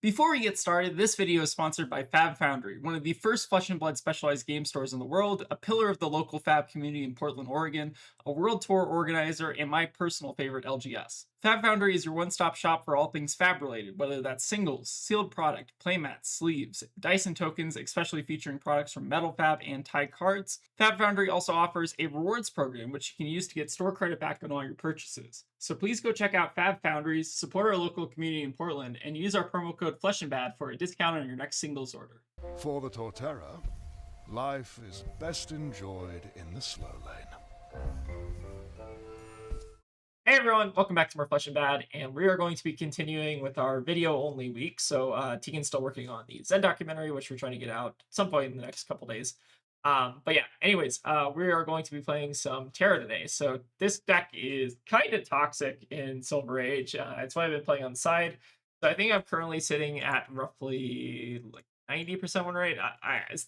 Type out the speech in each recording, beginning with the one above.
Before we get started, this video is sponsored by FaB Foundry, one of the first Flesh and Blood specialized game stores in the world, a pillar of the local FaB community in Portland, Oregon, a world tour organizer, and my personal favorite LGS. FaB Foundry is your one-stop shop for all things FaB related, whether that's singles, sealed product, playmats, sleeves, dice and tokens, especially featuring products from Metal FaB and Thai cards. FaB Foundry also offers a rewards program, which you can use to get store credit back on all your purchases. So please go check out FaB Foundries, support our local community in Portland, and use our promo code FleshandBad for a discount on your next singles order. For the Torterra, life is best enjoyed in the slow lane. Hey everyone, welcome back to more Flesh and Bad, and we are going to be continuing with our video-only week. So Tegan's still working on the Zen documentary, which we're trying to get out at some point in the next couple days. But yeah, anyways, we are going to be playing some Terra today. So this deck is kind of toxic in Silver Age. It's what I've been playing on the side. So I think I'm currently sitting at roughly like 90% win rate.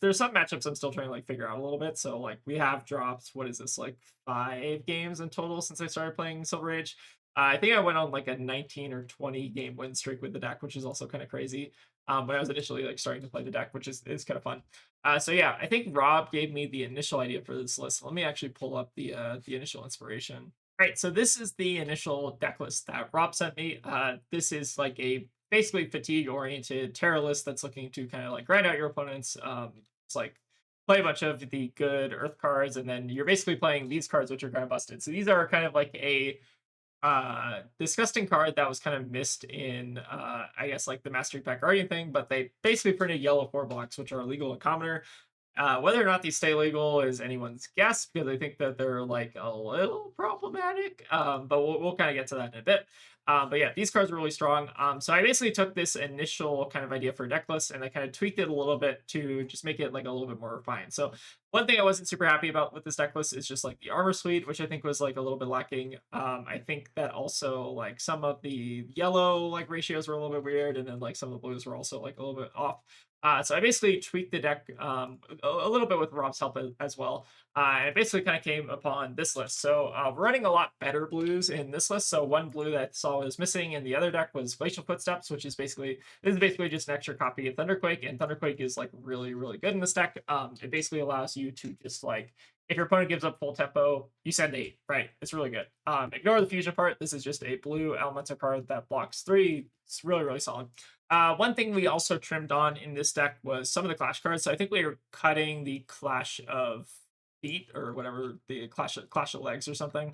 There's some matchups I'm still trying to like figure out a little bit. So like we have dropped, what is this, like 5 games in total since I started playing Silver Age. I think I went on like a 19 or 20 game win streak with the deck, which is also kind of crazy. When I was initially like starting to play the deck, which is kind of fun. So yeah, I think Rob gave me the initial idea for this list. Let me actually pull up the initial inspiration. All right, so this is the initial deck list that Rob sent me. This is like a basically fatigue-oriented Terra list that's looking to kind of like grind out your opponents. It's like play a bunch of the good Earth cards, and then you're basically playing these cards, which are kind of busted. So these are kind of like a disgusting card that was kind of missed in I guess like the Mastery Pack Guardian thing, but they basically printed yellow 4 blocks, which are illegal at commoner. Whether or not these stay legal is anyone's guess, because I think that they're like a little problematic. But we'll kind of get to that in a bit. But yeah, these cards are really strong. So I basically took this initial kind of idea for a deck list and I kind of tweaked it a little bit to just make it like a little bit more refined. So one thing I wasn't super happy about with this deck list is just like the armor suite, which I think was like a little bit lacking. I think that also like some of the yellow like ratios were a little bit weird, and then like some of the blues were also like a little bit off. So I basically tweaked the deck a little bit with Rob's help as well. And it basically kind of came upon this list. So we're running a lot better blues in this list. So one blue that I saw was missing in the other deck was Glacial Footsteps, which is basically just an extra copy of Thunderquake, and Thunderquake is like really really good in this deck. It basically allows you to just like, if your opponent gives up full tempo, you send 8. Right, it's really good. Ignore the fusion part. This is just a blue elemental card that blocks 3. It's really really solid. One thing we also trimmed on in this deck was some of the clash cards. So I think we were cutting the Clash of Feet or whatever, the Clash of Legs or something.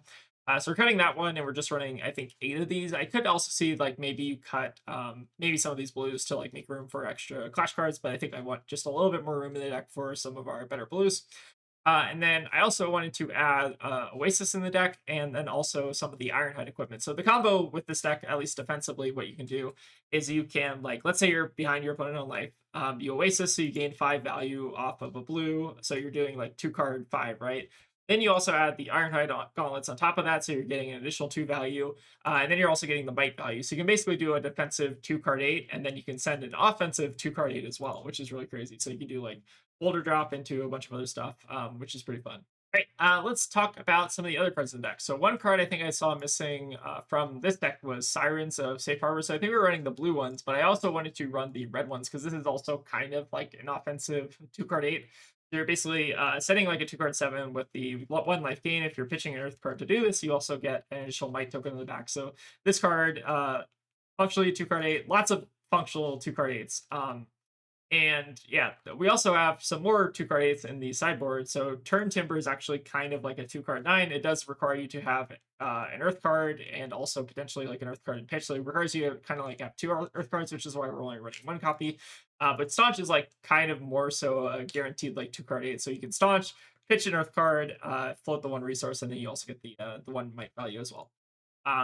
So we're cutting that one, and we're just running I think 8 of these. I could also see like maybe you cut maybe some of these blues to like make room for extra clash cards, but I think I want just a little bit more room in the deck for some of our better blues. And then I also wanted to add Oasis in the deck, and then also some of the Ironhide equipment. So the combo with this deck, at least defensively, what you can do is you can, like, let's say you're behind your opponent on life. You Oasis, so you gain 5 value off of a blue. So you're doing like 2-card 5, right? Then you also add the Ironhide gauntlets on top of that, so you're getting an additional 2 value. And then you're also getting the might value. So you can basically do a defensive 2-card 8, and then you can send an offensive 2-card 8 as well, which is really crazy. So you can do like boulder drop into a bunch of other stuff, which is pretty fun. All right, let's talk about some of the other cards in the deck. So one card I think I saw missing from this deck was Sirens of Safe Harbor. So I think we were running the blue ones, but I also wanted to run the red ones because this is also kind of like an offensive 2-card 8. You're basically setting like a 2-card 7 with the 1 life gain. If you're pitching an Earth card to do this, you also get an additional Might token in the back. So this card, functionally 2-card 8, lots of functional 2-card 8s. And yeah, we also have some more 2-card 8s in the sideboard. So Turn Timber is actually kind of like a 2-card 9. It does require you to have an Earth card and also potentially like an Earth card in pitch. So it requires you to kind of like have 2 Earth cards, which is why we're only running 1 copy. But Staunch is like kind of more so a guaranteed like 2-card 8. So you can Staunch, pitch an Earth card, float the 1 resource, and then you also get the 1 might value as well.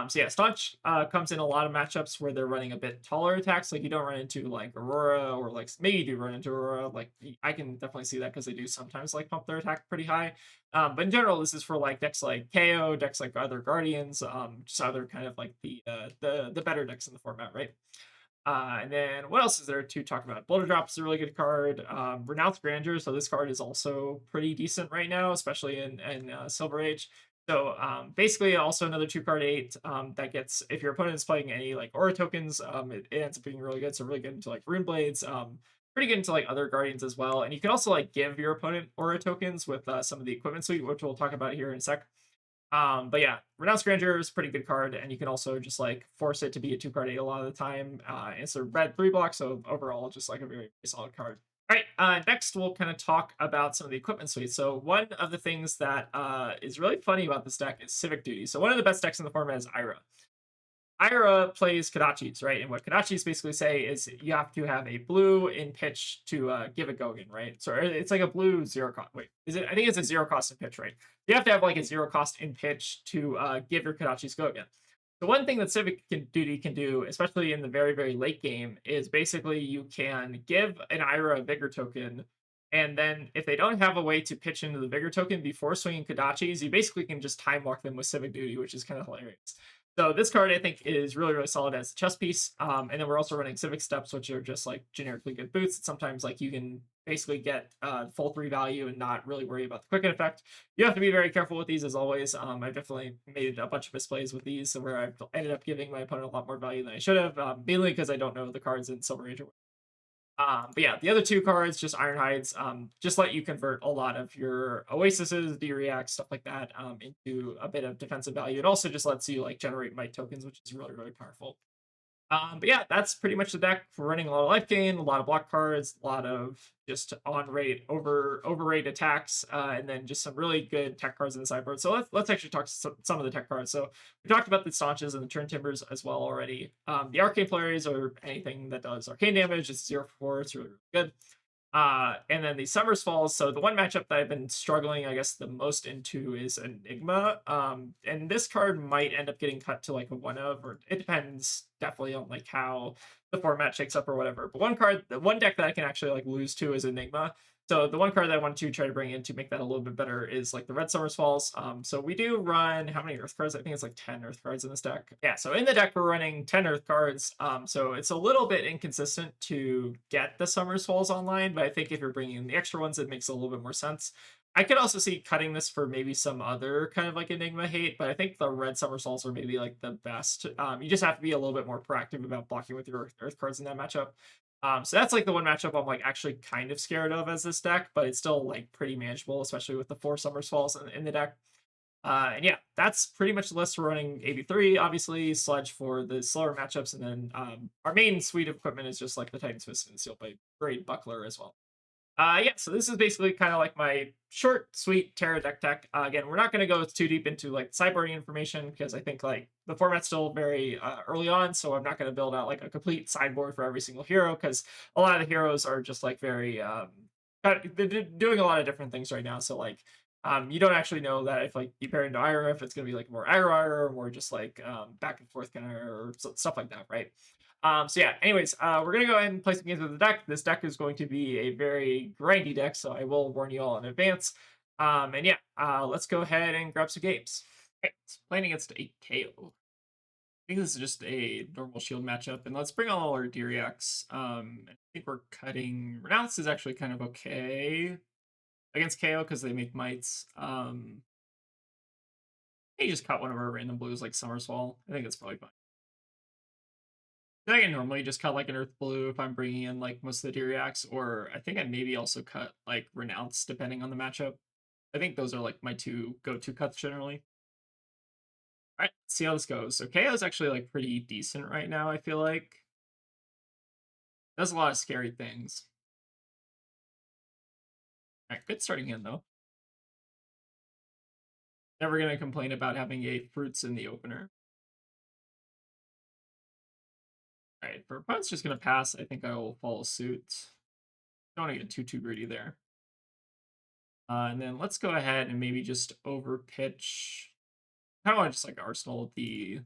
So yeah, Staunch comes in a lot of matchups where they're running a bit taller attacks. Like you don't run into like Aurora, or like maybe you do run into Aurora. Like I can definitely see that because they do sometimes like pump their attack pretty high. But in general, this is for like decks like Kayo, decks like other Guardians, just other kind of like the better decks in the format, right? And then what else is there to talk about? Boulder Drop is a really good card. Renounced Grandeur. So this card is also pretty decent right now, especially in Silver Age. So basically, also another 2 card 8 that gets, if your opponent is playing any like aura tokens, it ends up being really good. So really good into like rune blades, pretty good into like other guardians as well. And you can also like give your opponent aura tokens with some of the equipment suite, which we'll talk about here in a sec. But yeah, Renounced Grandeur is a pretty good card, and you can also just like force it to be a 2 card 8 a lot of the time. It's a red 3 block, so overall just like a very, very solid card. All right, next we'll kind of talk about some of the equipment suites. So one of the things that is really funny about this deck is Civic Duty. So one of the best decks in the format is Ira. Ira plays Kodachis, right? And what Kodachis basically say is you have to have a blue in pitch to give a Gogan, right? So it's like a blue 0 cost. Wait, is it? I think it's a 0 cost in pitch, right? You have to have like a 0 cost in pitch to give your Kodachis Gogan. The one thing that Duty can do, especially in the very, very late game, is basically you can give an Ira a Vigor token, and then if they don't have a way to pitch into the Vigor token before swinging Kodachis, you basically can just time lock them with Civic Duty, which is kind of hilarious. So this card I think is really, really solid as a chess piece. And then we're also running Civic Steps, which are just like generically good boots. Sometimes like you can basically get full 3 value and not really worry about the quicken effect. You have to be very careful with these as always. I've definitely made a bunch of misplays with these where I've ended up giving my opponent a lot more value than I should have, mainly because I don't know the cards in Silver Age. But yeah, the other 2 cards, just Iron Hides, just let you convert a lot of your Oasises, D-Reacts, stuff like that, into a bit of defensive value. It also just lets you like generate might tokens, which is really, really powerful. But yeah, that's pretty much the deck. We're running a lot of life gain, a lot of block cards, a lot of just on rate, overrate attacks, and then just some really good tech cards in the sideboard. So let's actually talk some of the tech cards. So we talked about the staunches and the turn timbers as well already. The arcane polaries or anything that does arcane damage. It's 0 for 4. It's really, really good. And then the Summers Falls. So the one matchup that I've been struggling, I guess, the most into is Enigma. And this card might end up getting cut to like a 1 of, or it depends definitely on like how the format shakes up or whatever. But one deck that I can actually like lose to is Enigma. So the one card that I want to try to bring in to make that a little bit better is like the Red Summers Falls. So we do run how many Earth cards? I think it's like 10 Earth cards in this deck. Yeah, so in the deck we're running 10 Earth cards. So it's a little bit inconsistent to get the Summers Falls online, but I think if you're bringing in the extra ones, it makes a little bit more sense. I could also see cutting this for maybe some other kind of like Enigma hate, but I think the Red Summer Souls are maybe like the best. You just have to be a little bit more proactive about blocking with your Earth cards in that matchup. So that's like the one matchup I'm like actually kind of scared of as this deck, but it's still like pretty manageable, especially with the 4 Summers Falls in the deck. And yeah, that's pretty much the list. We're running 83, obviously, Sludge for the slower matchups, and then our main suite of equipment is just like the Titan's Fist and Steel Blade, great Buckler as well. Yeah, so this is basically kind of like my short, sweet Terra deck tech. Again, we're not going to go too deep into like sideboarding information because I think like the format's still very early on, so I'm not going to build out like a complete sideboard for every single hero because a lot of the heroes are just like very they're doing a lot of different things right now. So like you don't actually know that if like you pair into Ira, if it's going to be like more Ira or more just like back and forth kind of or stuff like that, right? So yeah, anyways, we're gonna go ahead and play some games with the deck. This deck is going to be a very grindy deck, so I will warn you all in advance. And yeah, let's go ahead and grab some games. Okay, so playing against a Kayo. I think this is just a normal shield matchup, and let's bring all our Diriacs. I think we're cutting Renounce is actually kind of okay against Kayo because they make mites. You just cut one of our random blues like Summersfall. I think it's probably fine. I can normally just cut like an Earth Blue if I'm bringing in like most of the Diriacs, or I think I maybe also cut like Renounce depending on the matchup. I think those are like my 2 go-to cuts generally. All right, see how this goes. So KO is actually like pretty decent right now, I feel like. Does a lot of scary things. All right, good starting hand though. Never gonna complain about having a fruits in the opener. All right, for opponent's just gonna pass, I think I will follow suit. Don't want to get too greedy there. And then let's go ahead and maybe just overpitch. I kind of want to just like arsenal the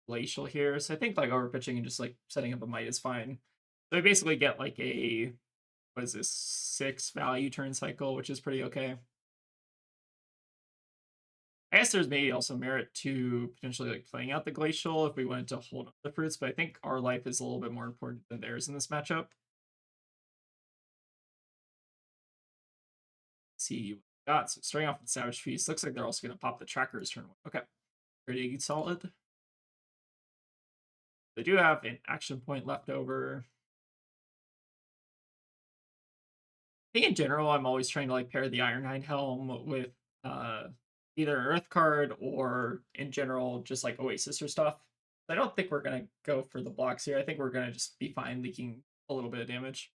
glacial here. So I think like overpitching and just like setting up a might is fine. So I basically get like a, what is this, 6 value turn cycle, which is pretty okay. I guess there's maybe also merit to potentially like playing out the glacial if we wanted to hold up the fruits, but I think our life is a little bit more important than theirs in this matchup. Let's see what got. So starting off with Savage Feast, looks like they're also going to pop the Trackers turn 1. Okay, pretty solid. They do have an action point left over. I think in general, I'm always trying to like pair the Ironhide Helm with uh, either an Earth card or in general just like Oasis or stuff. I don't think we're gonna go for the blocks here. I think we're gonna just be fine leaking a little bit of damage.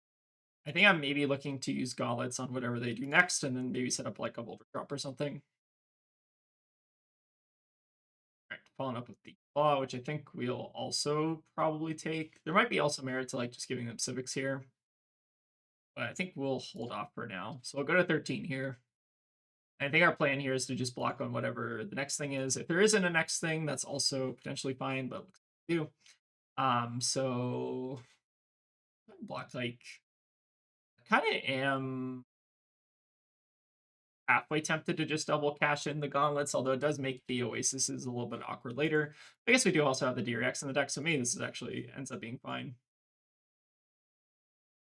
I think I'm maybe looking to use gauntlets on whatever they do next, and then maybe set up like a boulder drop or something. All right, following up with the claw, which I think we'll also probably take. There might be also merit to like just giving them civics here, but I think we'll hold off for now. So we'll go to 13 here. I think our plan here is to just block on whatever the next thing is. If there isn't a next thing, that's also potentially fine, but do. So block like kind of am halfway tempted to just double cash in the gauntlets, although it does make the Oasis a little bit awkward later. I guess we do also have the DRX in the deck, so maybe this is actually ends up being fine.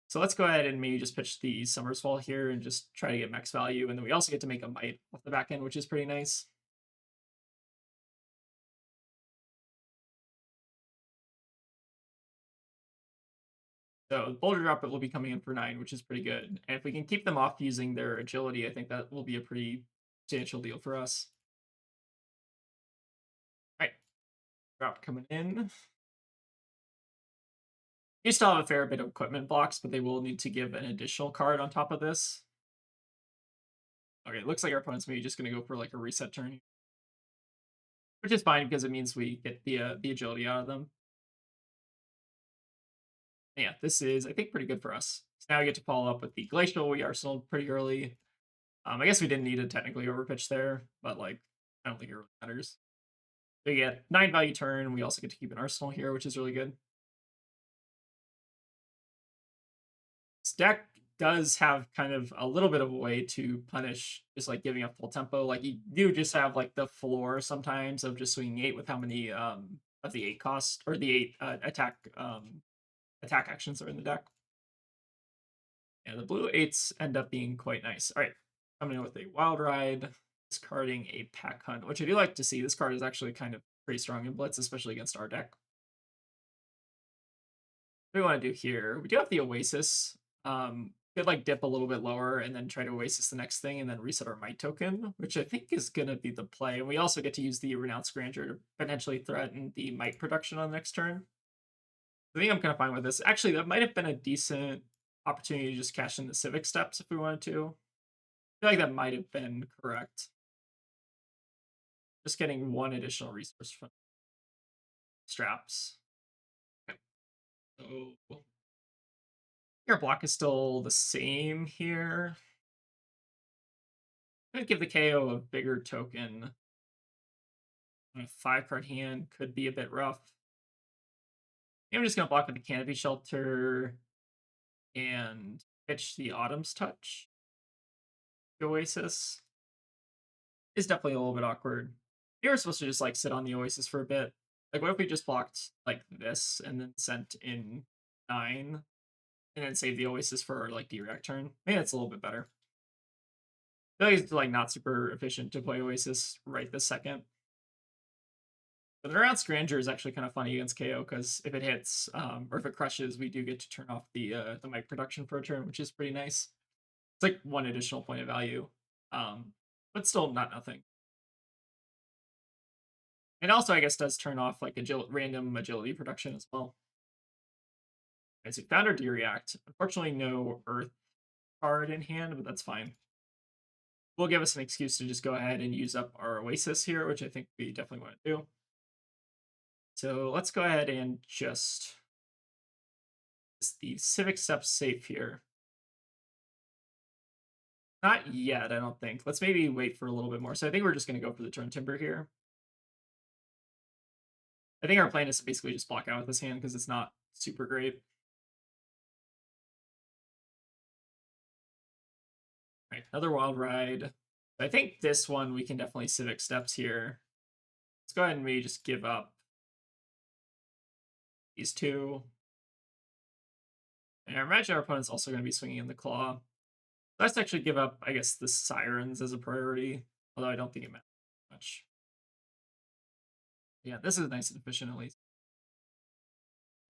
So let's go ahead and maybe just pitch the Summer's Fall here and just try to get max value, and then we also get to make a Might off the back end, which is pretty nice. So Boulder Drop it will be coming in for 9, which is pretty good. And if we can keep them off using their agility, I think that will be a pretty substantial deal for us. All right, drop coming in. You still have a fair bit of equipment blocks, but they will need to give an additional card on top of this. Okay, looks like our opponent's maybe just going to go for like a reset turn, which is fine because it means we get the agility out of them. Yeah, this is, I think, pretty good for us. So now we get to follow up with the Glacial. We arsenaled pretty early. I guess we didn't need to technically overpitch there, but like, I don't think it really matters. So we get 9 value turn. We also get to keep an arsenal here, which is really good. This deck does have kind of a little bit of a way to punish just like giving up full tempo. Like you do just have like the floor sometimes of just swinging 8 with how many of the 8 cost or the 8 attack actions are in the deck. Yeah, the blue 8s end up being quite nice. All right, coming in with a Wild Ride, discarding a Pack Hunt, which I do like to see. This card is actually kind of pretty strong in Blitz, especially against our deck. What we want to do here, we do have the Oasis. Could like dip a little bit lower and then try to Oasis the next thing and then reset our Might token, which I think is going to be the play. And we also get to use the Renounced Grandeur to potentially threaten the Might production on the next turn. I think I'm kind of fine with this. Actually, that might have been a decent opportunity to just cash in the Civic Steps if we wanted to. I feel like that might have been correct. Just getting 1 additional resource from straps. Okay. So your block is still the same here. I'm gonna give the Kayo a bigger token. A 5-card hand could be a bit rough. I'm just gonna block with the Canopy Shelter and pitch the Autumn's Touch. The Oasis is definitely a little bit awkward. You were supposed to just like sit on the Oasis for a bit. Like, what if we just blocked like this and then sent in 9 and then save the Oasis for like D-React turn? Maybe that's a little bit better. I feel like it's like not super efficient to play Oasis right this second. But the Renounced Grandeur is actually kind of funny against KO because if it hits or if it crushes, we do get to turn off the mic production for a turn, which is pretty nice. It's like 1 additional point of value, but still not nothing. And also, I guess, does turn off like random agility production as well. Okay, so we found our D-React. Unfortunately, no Earth card in hand, but that's fine. Will give us an excuse to just go ahead and use up our Oasis here, which I think we definitely want to do. So let's go ahead and just the Civic Steps safe here. Not yet, I don't think. Let's maybe wait for a little bit more. So I think we're just going to go for the turn timber here. I think our plan is to basically just block out with this hand because it's not super great. All right, another Wild Ride. I think this one we can definitely Civic Steps here. Let's go ahead and maybe just give up these 2. And I imagine our opponent's also going to be swinging in the Claw. Let's actually give up, I guess, the Sirens as a priority, although I don't think it matters much. Yeah, this is nice and efficient at least.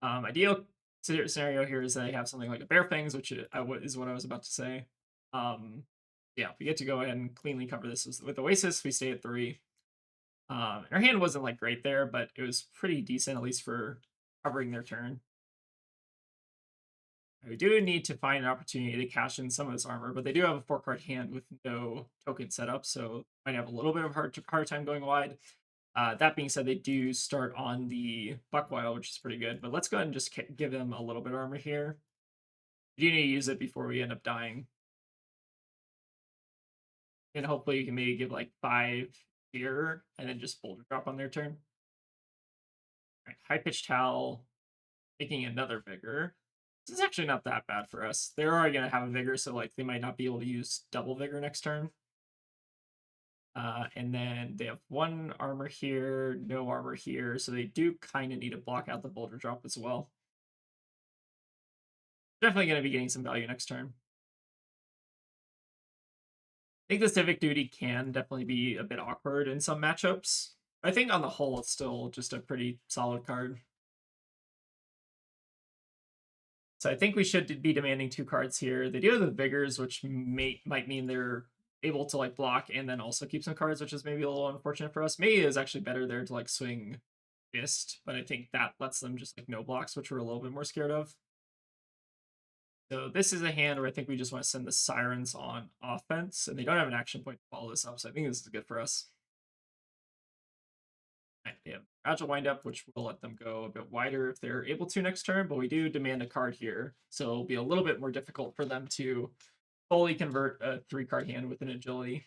Ideal scenario here is that I have something like a Bear Fangs, which is what I was about to say. Um, yeah, we get to go ahead and cleanly cover this with Oasis. We stay at 3. And our hand wasn't like great there, but it was pretty decent at least for covering their turn. We do need to find an opportunity to cash in some of this armor, but they do have a 4-card hand with no token setup, so might have a little bit of hard time going wide. That being said, they do start on the Buckwild, which is pretty good. But let's go ahead and just give them a little bit of armor here. We do need to use it before we end up dying. And hopefully you can maybe give like 5 here, and then just Boulder Drop on their turn. Right, High Pitched Howl, making another Vigor. This is actually not that bad for us. They're already going to have a Vigor, so like they might not be able to use double Vigor next turn. And then they have 1 armor here, no armor here, so they do kind of need to block out the Boulder Drop as well. Definitely going to be getting some value next turn. I think the Civic Duty can definitely be a bit awkward in some matchups. I think on the whole, it's still just a pretty solid card. So I think we should be demanding 2 cards here. They do have the Vigors, which might mean they're able to like block and then also keep some cards, which is maybe a little unfortunate for us. Maybe it is actually better there to like swing Fist, but I think that lets them just like no blocks, which we're a little bit more scared of. So this is a hand where I think we just want to send the Sirens on offense, and they don't have an action point to follow this up, so I think this is good for us. Right, they have Agile Windup, which will let them go a bit wider if they're able to next turn, but we do demand a card here, so it'll be a little bit more difficult for them to fully convert a 3-card hand with an Agility.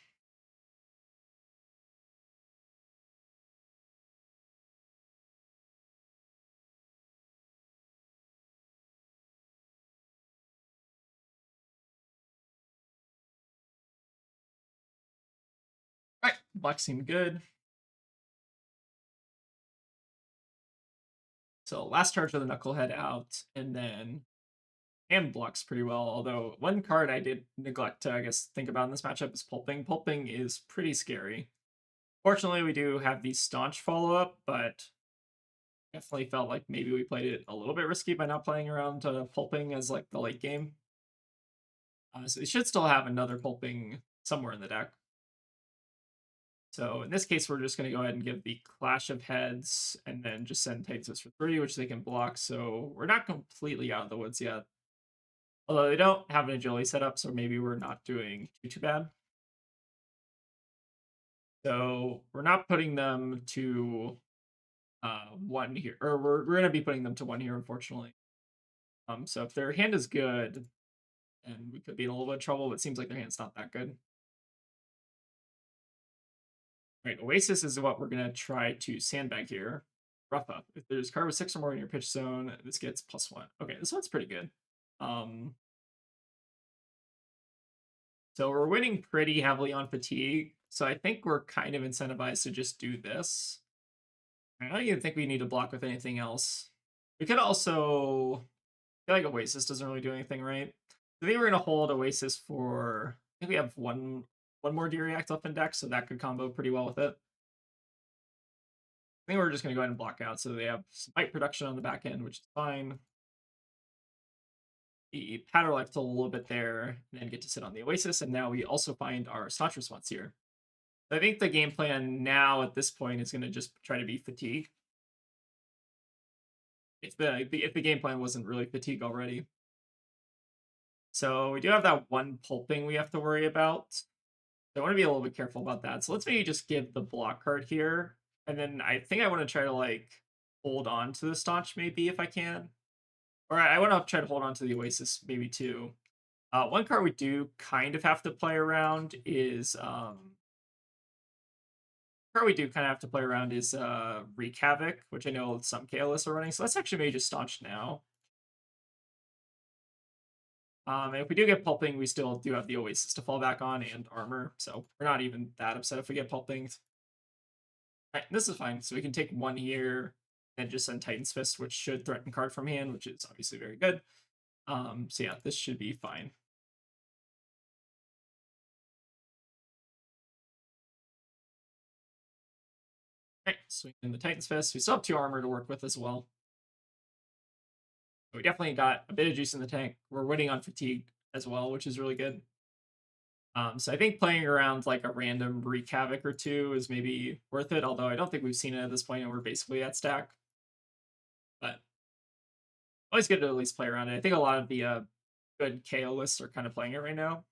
All right, black seemed good. So last charge of the Knucklehead out, and then hand blocks pretty well. Although 1 card I did neglect to, I guess, think about in this matchup is Pulping. Pulping is pretty scary. Fortunately, we do have the Staunch follow-up, but definitely felt like maybe we played it a little bit risky by not playing around Pulping as like the late game. So we should still have another Pulping somewhere in the deck. So in this case, we're just going to go ahead and give the Clash of Heads and then just send Titans for 3, which they can block. So we're not completely out of the woods yet. Although they don't have an Agility set up, so maybe we're not doing too bad. So we're not putting them to 1 here, or we're going to be putting them to 1 here, unfortunately. So if their hand is good, and we could be in a little bit of trouble, but it seems like their hand's not that good. Right, Oasis is what we're going to try to sandbag here. Rough Up. If there's card with 6 or more in your pitch zone, this gets +1. Okay, this one's pretty good. So we're winning pretty heavily on fatigue, so I think we're kind of incentivized to just do this. I don't even think we need to block with anything else. We could also... I feel like Oasis doesn't really do anything, right? I think we're going to hold Oasis for... I think we have one more D-React left in deck, so that could combo pretty well with it. I think we're just going to go ahead and block out, so they have Smite production on the back end, which is fine. The Powder Life till a little bit there, and then get to sit on the Oasis, and now we also find our Staunch response here. I think the game plan now at this point is going to just try to be Fatigue. If the game plan wasn't really Fatigue already. So we do have that 1 Pulping we have to worry about. So I want to be a little bit careful about that. So let's maybe just give the block card here. And then I think I want to try to like hold on to the Staunch maybe if I can. Or I want to try to hold on to the Oasis maybe too. 1 card we do kind of have to play around is Wreak Havoc, which I know some KLS are running. So let's actually maybe just Staunch now. And if we do get Pulping, we still do have the Oasis to fall back on and armor, so we're not even that upset if we get Pulping. Right, this is fine. So we can take 1 here and just send Titan's Fist, which should threaten card from hand, which is obviously very good. So yeah, this should be fine. Right, swing in the Titan's Fist. We still have 2 armor to work with as well. But we definitely got a bit of juice in the tank. We're winning on fatigue as well, which is really good. So I think playing around like a random Reek Havoc or 2 is maybe worth it, although I don't think we've seen it at this point and we're basically at stack. But always good to at least play around it. I think a lot of the good Kayo lists are kind of playing it right now.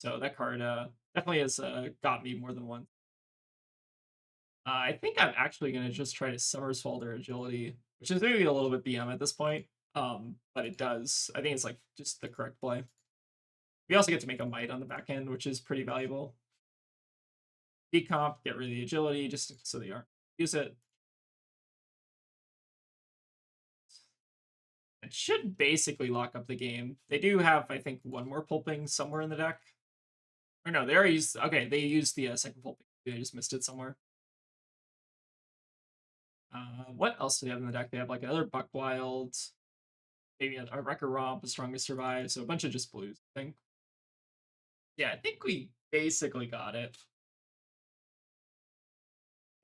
So that card definitely has got me more than once. I think I'm actually going to just try to Somersault their agility, which is maybe a little bit BM at this point. But it does. I think it's like just the correct play. We also get to make a might on the back end, which is pretty valuable. Decomp, get rid of the agility just so they aren't use it. It should basically lock up the game. They do have, I think, one more pulping somewhere in the deck. Or no, they already used. Okay, they used the second pulping. They just missed it somewhere. What else do they have in the deck? They have like another Buckwild, maybe a Wrecker Romp, a Strongest Survive, so a bunch of just blues, I think. Yeah, I think we basically got it.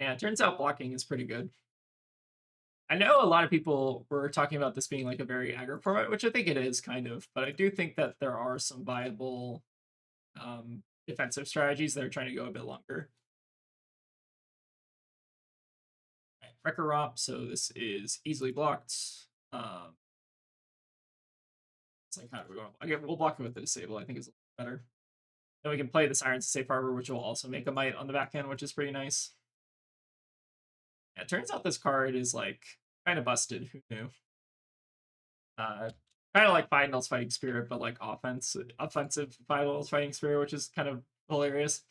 Yeah, it turns out blocking is pretty good. I know a lot of people were talking about this being like a very aggro format, which I think it is kind of, but I do think that there are some viable defensive strategies that are trying to go a bit longer. Right, Wrecker Romp, so this is easily blocked. It's like, how do we go? Okay, we'll block it with the disable. I think is better. Then we can play the Sirens to Safe Harbor, which will also make a might on the back end, which is pretty nice. Yeah, it turns out this card is like kind of busted. Who knew? Kind of like Finals Fighting Spirit, but like offensive Finals Fighting Spirit, which is kind of hilarious.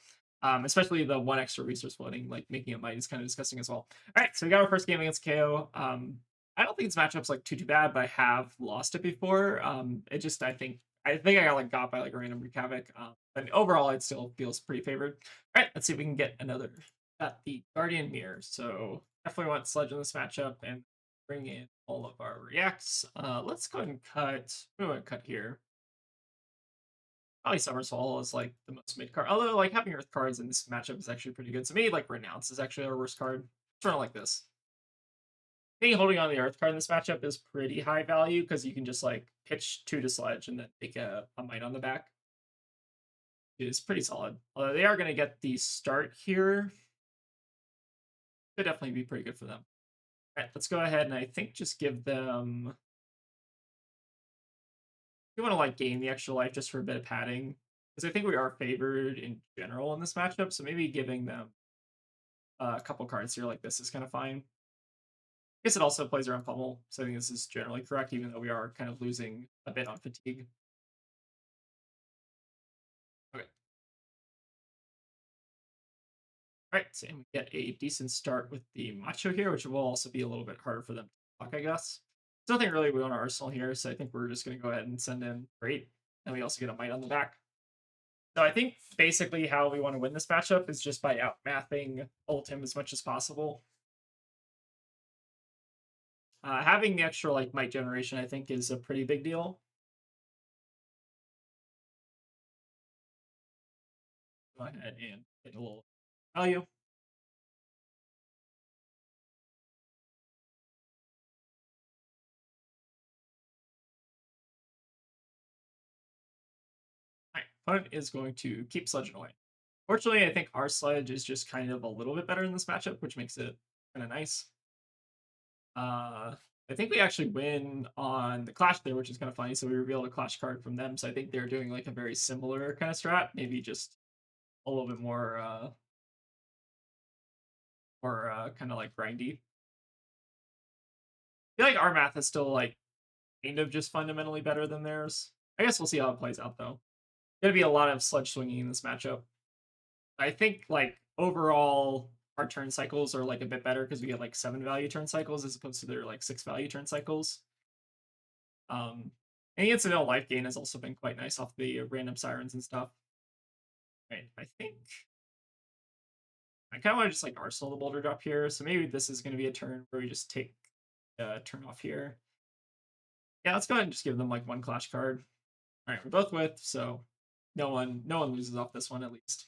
Especially the one extra resource splitting, like making it might is kind of disgusting as well. All right, so we got our first game against Kayo. I don't think this matchup's like too bad, but I have lost it before. It just I think I got by like a random Reek Havoc. But overall, it still feels pretty favored. All right, let's see if we can get another at the Guardian Mirror. So definitely want Sledge in this matchup and bring in all of our reacts. Let's go ahead and cut. We want to cut here. Probably Somersault is like the most mid card. Although like having Earth cards in this matchup is actually pretty good. So maybe like Renounce is actually our worst card. Sort of like this. I think holding on the Earth card in this matchup is pretty high value because you can just like pitch 2 to Sledge and then take a might on the back. It is pretty solid. Although they are going to get the start here. Could definitely be pretty good for them. All right, let's go ahead and I think just give them. You want to like gain the extra life just for a bit of padding because I think we are favored in general in this matchup. So maybe giving them a couple cards here like this is kind of fine. I guess it also plays around Pummel, so I think this is generally correct, even though we are kind of losing a bit on fatigue. Okay. All right, so we get a decent start with the Macho here, which will also be a little bit harder for them to block, I guess. There's nothing really we want our arsenal here, so I think we're just going to go ahead and send in Great, and we also get a Might on the back. So I think basically how we want to win this matchup is just by outmathing Ultim as much as possible. Having the extra like might generation, I think, is a pretty big deal. Go ahead and get a little value. All right, opponent is going to keep sledging away. Fortunately, I think our sledge is just kind of a little bit better in this matchup, which makes it kind of nice. I think we actually win on the clash there, which is kind of funny. So we revealed a clash card from them. So I think they're doing like a very similar kind of strat, maybe just a little bit more kind of like grindy. I feel like our math is still like kind of just fundamentally better than theirs. I guess we'll see how it plays out though. Gonna be a lot of sledge swinging in this matchup. I think like overall our turn cycles are like a bit better because we get like 7 value turn cycles as opposed to their like 6 value turn cycles. And the incidental life gain has also been quite nice off the random sirens and stuff. Right, I think I kind of want to just like arsenal the boulder drop here. So maybe this is going to be a turn where we just take turn off here. Yeah, let's go ahead and just give them like 1 clash card. All right, we're both with, so no one loses off this one at least.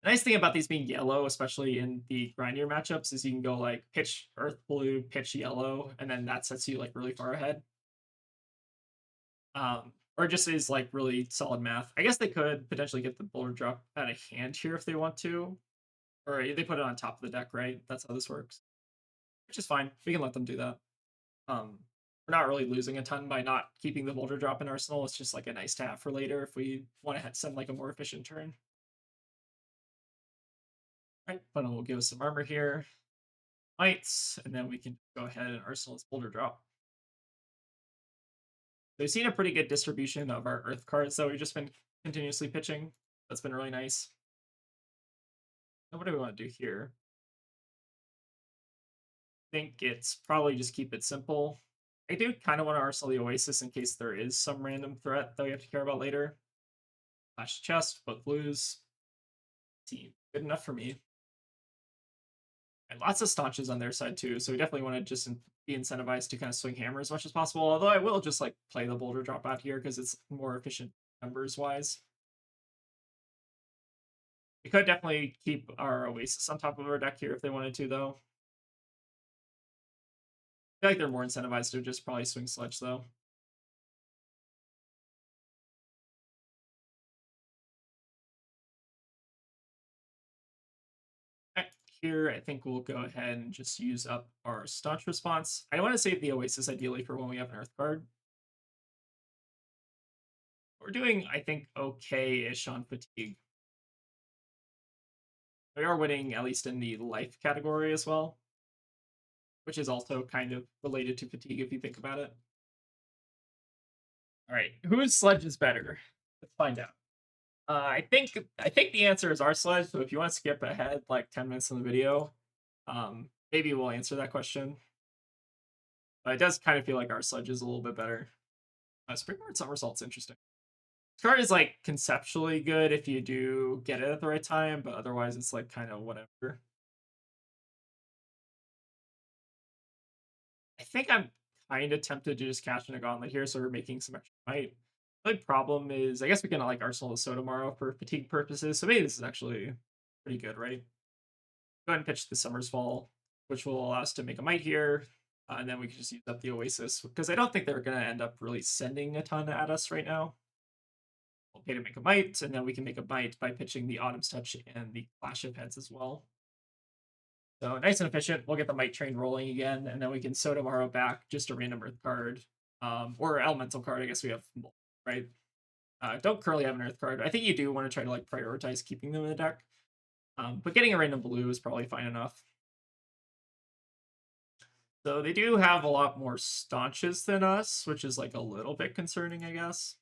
The nice thing about these being yellow, especially in the grindier matchups, is you can go like pitch earth blue, pitch yellow, and then that sets you like really far ahead. Or just is like really solid math. I guess they could potentially get the boulder drop out of hand here if they want to, or they put it on top of the deck, right? That's how this works, which is fine. We can let them do that. Um, we're not really losing a ton by not keeping the boulder drop in arsenal. It's just like a nice to have for later if we want to send like a more efficient turn. Right, but we'll give us some armor here, mites, and then we can go ahead and arsenal this boulder drop. So we've seen a pretty good distribution of our earth cards that we've just been continuously pitching. That's been really nice. And what do we want to do here? I think it's probably just keep it simple. I do kind of want to arsenal the Oasis in case there is some random threat that we have to care about later. Flash chest, both blues. Team. Good enough for me. And lots of staunches on their side too, so we definitely want to just be incentivized to kind of swing hammer as much as possible. Although I will just like play the boulder drop out here because it's more efficient numbers wise. We could definitely keep our Oasis on top of our deck here if they wanted to, though. I feel like they're more incentivized to just probably swing Sledge, though. Okay, here, I think we'll go ahead and just use up our Staunch response. I want to save the Oasis ideally for when we have an Earth card. We're doing, I think, okay-ish on Fatigue. We are winning, at least in the life category as well, which is also kind of related to Fatigue if you think about it. All right, whose Sledge is better? Let's find out. I think the answer is our Sledge. So if you want to skip ahead like 10 minutes in the video, maybe we'll answer that question. But it does kind of feel like our Sledge is a little bit better. Springboard Somersault's interesting. This card is like conceptually good if you do get it at the right time, but otherwise it's like kind of whatever. I think I'm kind of tempted to just cash in a gauntlet here, so we're making some extra might. The only problem is, I guess we can like Arsenal the Sotomaro for fatigue purposes, so maybe this is actually pretty good, right? Go ahead and pitch the Summer's Fall, which will allow us to make a might here, and then we can just use up the Oasis, because I don't think they're going to end up really sending a ton at us right now. We'll pay to make a might, and then we can make a might by pitching the Autumn's Touch and the Clash of Heads as well. So nice and efficient. We'll get the might train rolling again, and then we can Sotomaro back just a random Earth card, or Elemental card. I guess we have, right? Don't currently have an Earth card. I think you do want to try to like prioritize keeping them in the deck, but getting a random blue is probably fine enough. So they do have a lot more staunches than us, which is like a little bit concerning, I guess.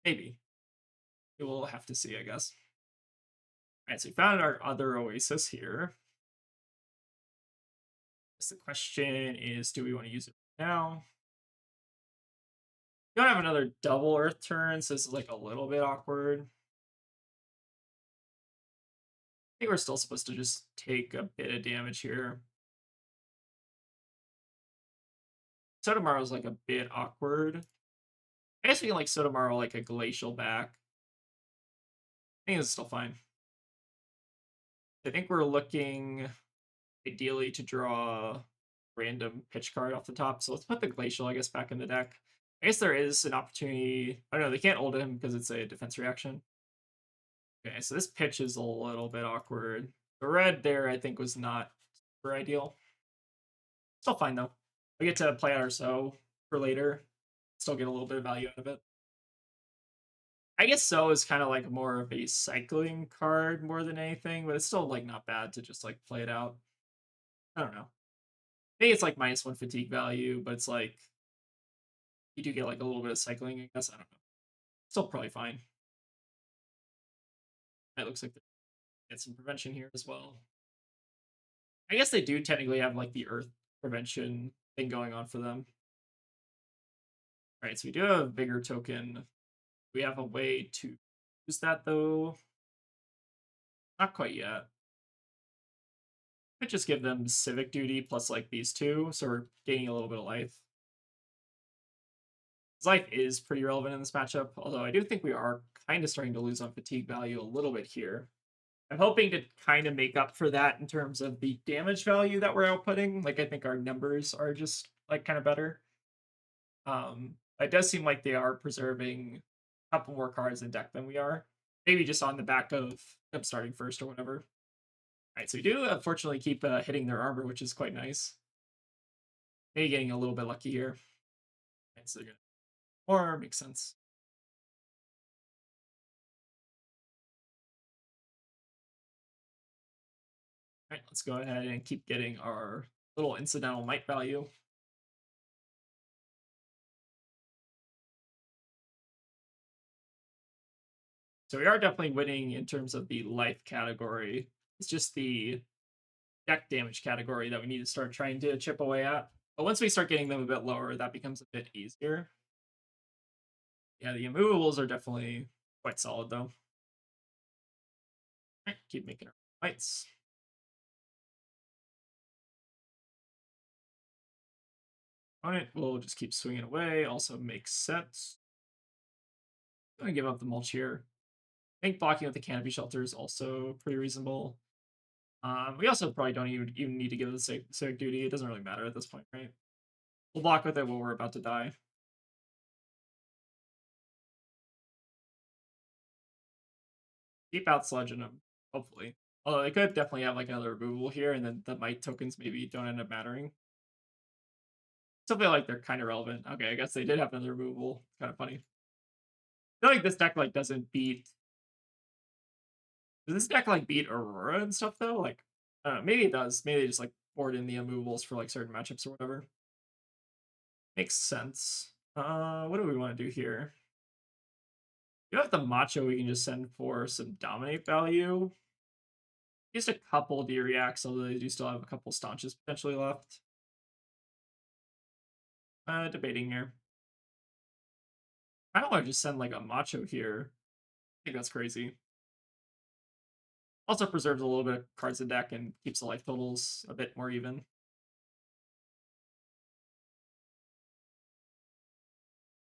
Maybe. We'll have to see, I guess. All right, so we found our other Oasis here. So the question is, do we want to use it now? We don't have another double Earth turn, so this is like a little bit awkward. I think we're still supposed to just take a bit of damage here. Sotomaro's like a bit awkward. I guess we can like Sotomaro like a Glacial back. I think it's still fine. I think we're looking ideally to draw a random pitch card off the top. So let's put the Glacial, I guess, back in the deck. I guess there is an opportunity. I don't know, they can't ult him because it's a defense reaction. Okay, so this pitch is a little bit awkward. The red there, I think, was not super ideal. Still fine, though. We get to play out our So for later. Still get a little bit of value out of it. I guess So is kind of like more of a cycling card more than anything, but it's still like not bad to just like play it out. I don't know. I think it's like -1 fatigue value, but it's like you do get like a little bit of cycling, I guess. I don't know. Still probably fine. It looks like they get some prevention here as well. I guess they do technically have like the earth prevention thing going on for them. All right, so we do have a bigger token. We have a way to use that though. Not quite yet. Could just give them civic duty plus like these two, so we're gaining a little bit of life. His life is pretty relevant in this matchup, although I do think we are kind of starting to lose on fatigue value a little bit here. I'm hoping to kind of make up for that in terms of the damage value that we're outputting. Like I think our numbers are just like kind of better. It does seem like they are preserving a couple more cards in deck than we are. Maybe just on the back of them starting first or whatever. All right, so we do unfortunately keep hitting their armor, which is quite nice. Maybe getting a little bit lucky here. All right, so they're gonna or makes sense. All right, let's go ahead and keep getting our little incidental might value. So we are definitely winning in terms of the life category. It's just the deck damage category that we need to start trying to chip away at. But once we start getting them a bit lower, that becomes a bit easier. Yeah, the immovables are definitely quite solid though. Right, keep making our fights. Alright, we'll just keep swinging away. Also makes sense. Gonna give up the mulch here. I think blocking with the canopy shelter is also pretty reasonable. We also probably don't even need to give it the civic duty. It doesn't really matter at this point, right? We'll block with it when we're about to die. Keep out sludging them, hopefully. Although they could definitely have like another removal here, and then the might tokens maybe don't end up mattering. Still feel like they're kind of relevant. Okay, I guess they did have another removal. Kind of funny. I feel like this deck like doesn't beat. Does this deck like beat Aurora and stuff though? Like, maybe it does. Maybe they just like board in the immovables for like certain matchups or whatever. Makes sense. What do we want to do here? You have the Macho we can just send for some dominate value. Just a couple D-reacts, although they do still have a couple staunches potentially left. Debating here. I don't want to just send like a Macho here. I think that's crazy. Also preserves a little bit of cards in deck and keeps the life totals a bit more even.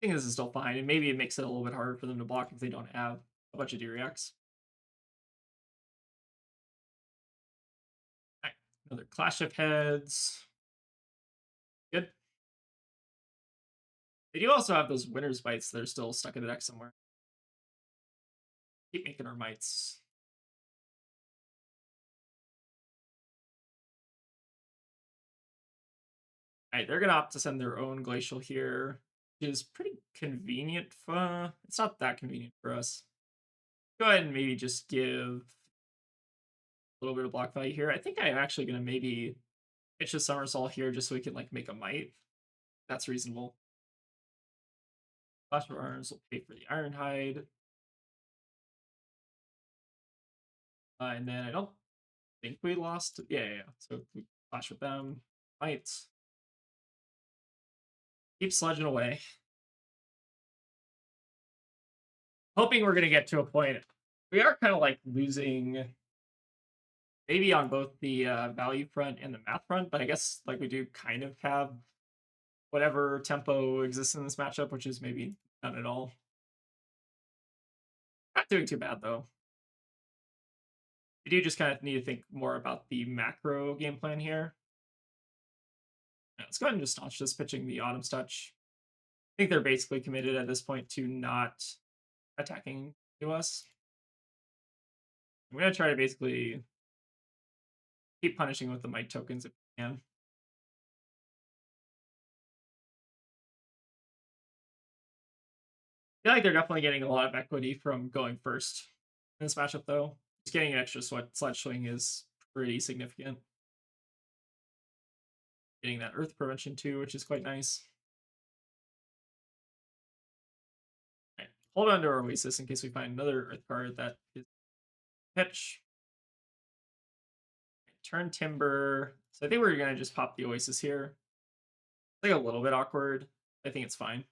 I think this is still fine, and maybe it makes it a little bit harder for them to block if they don't have a bunch of D-reacts. Alright, another Clash of Heads. Good. They do also have those Winner's Bites that are still stuck in the deck somewhere. Keep making our mites. Alright, they're gonna opt to send their own Glacial here, which is pretty convenient. It's not that convenient for us. Go ahead and maybe just give a little bit of block value here. I think I'm actually gonna maybe pitch a Somersault here just so we can like make a mite. That's reasonable. Flash of Arms will pay for the Ironhide. And then I don't think we lost. Yeah. So we clash with them. Mites. Keep sludging away. Hoping we're gonna get to a point. We are kind of like losing, maybe on both the value front and the math front, but I guess like we do kind of have whatever tempo exists in this matchup, which is maybe none at all. Not doing too bad though. We do just kind of need to think more about the macro game plan here. Yeah, let's go ahead and just launch this, pitching the Autumn's Touch. I think they're basically committed at this point to not attacking to us. I'm going to try to basically keep punishing with the might tokens if we can. I feel like they're definitely getting a lot of equity from going first in this matchup, though. Just getting an extra sledge swing is pretty significant. Getting that Earth Prevention too, which is quite nice. Right. Hold on to our Oasis in case we find another Earth card that is pitch. Turn Timber. So I think we're gonna just pop the Oasis here. It's like a little bit awkward. I think it's fine.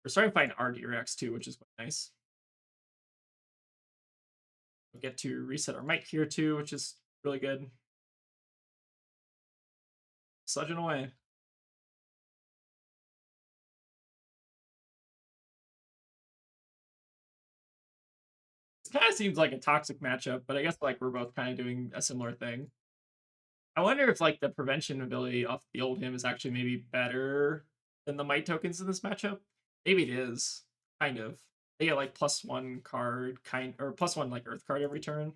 We're starting to find RD too, which is quite nice. We'll get to reset our mic here too, which is really good. Sludging away. kind of seems like a toxic matchup, but I guess like we're both kind of doing a similar thing. I wonder if like the prevention ability off the old him is actually maybe better than the might tokens in this matchup. Maybe it is, kind of. They get like +1 card, kind or +1 like Earth card every turn.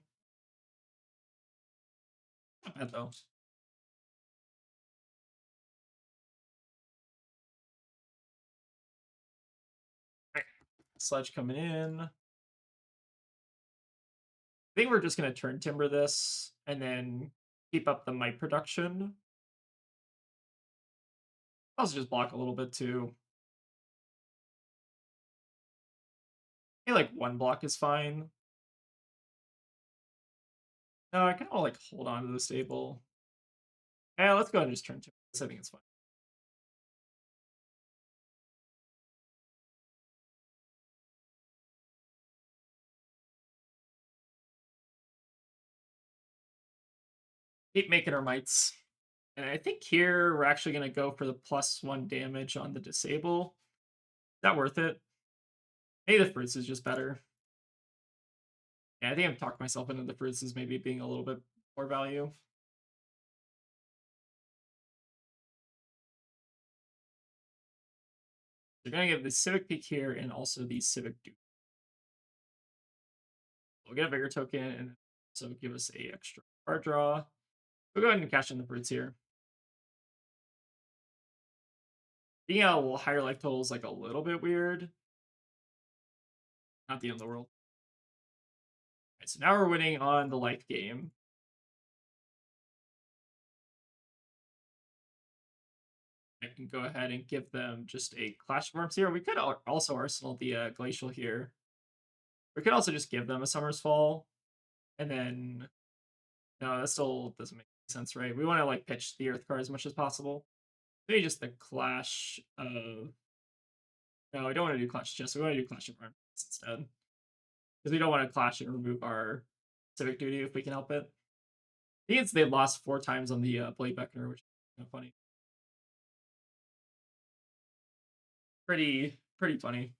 Not bad though. Right. Sledge coming in. I think we're just gonna turn timber this and then keep up the might production. I'll also just block a little bit too. I feel like one block is fine. No, I kind of like hold on to the stable. Yeah, let's go ahead and just turn timber. I think it's fine. Keep making our mites. And I think here we're actually going to go for the +1 damage on the disable. Is that worth it? Maybe the fruits is just better. Yeah, I think I've talked myself into the fruits as maybe being a little bit more value. They're going to give the Civic Peak here and also the Civic Duke. We'll get a bigger token and also give us a extra card draw. We'll go ahead and cash in the fruits here. Being a little higher life total is like a little bit weird. Not the end of the world. All right, so now we're winning on the life game. I can go ahead and give them just a Clash of Arms here. We could also Arsenal the Glacial here. We could also just give them a Summer's Fall. And then, no, that still doesn't make sense, right? We want to like pitch the Earth card as much as possible. Maybe just the Clash of... No, we don't want to do Clash of Chess. We want to do Clash of Arms instead. Because we don't want to clash and remove our Civic Duty if we can help it. I think they lost 4 times on the Blade Beckoner, which is kind of funny. Pretty funny.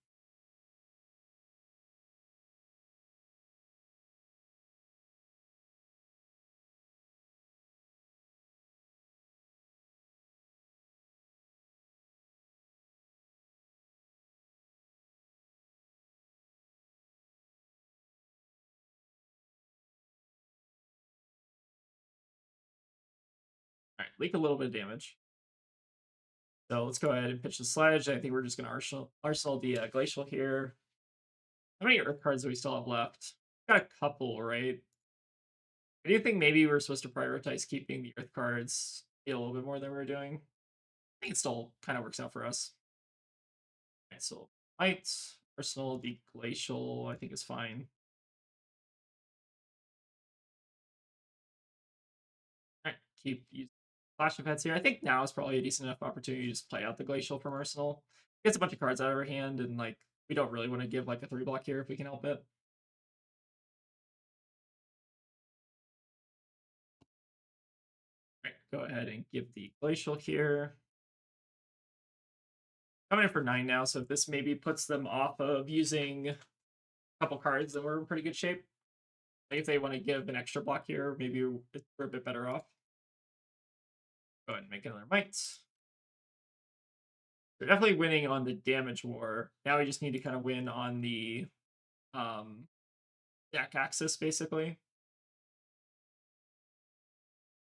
All right, leak a little bit of damage. So let's go ahead and pitch the Sledge. I think we're just going to Arsenal the Glacial here. How many Earth cards do we still have left? Got a couple, right? I do think maybe we're supposed to prioritize keeping the Earth cards a little bit more than we're doing. I think it still kind of works out for us. Okay, so Might, Arsenal the Glacial, I think is fine. All right, keep using Flash of Heads here. I think now is probably a decent enough opportunity to just play out the Glacial from Arsenal. Gets a bunch of cards out of our hand, and like we don't really want to give like a 3 block here if we can help it. All right, go ahead and give the Glacial here. Coming in for 9 now, so if this maybe puts them off of using a couple cards, then we're in pretty good shape. Like if they want to give an extra block here, maybe we're a bit better off. Go ahead and make another Might. They're definitely winning on the damage war. Now we just need to kind of win on the deck axis, basically.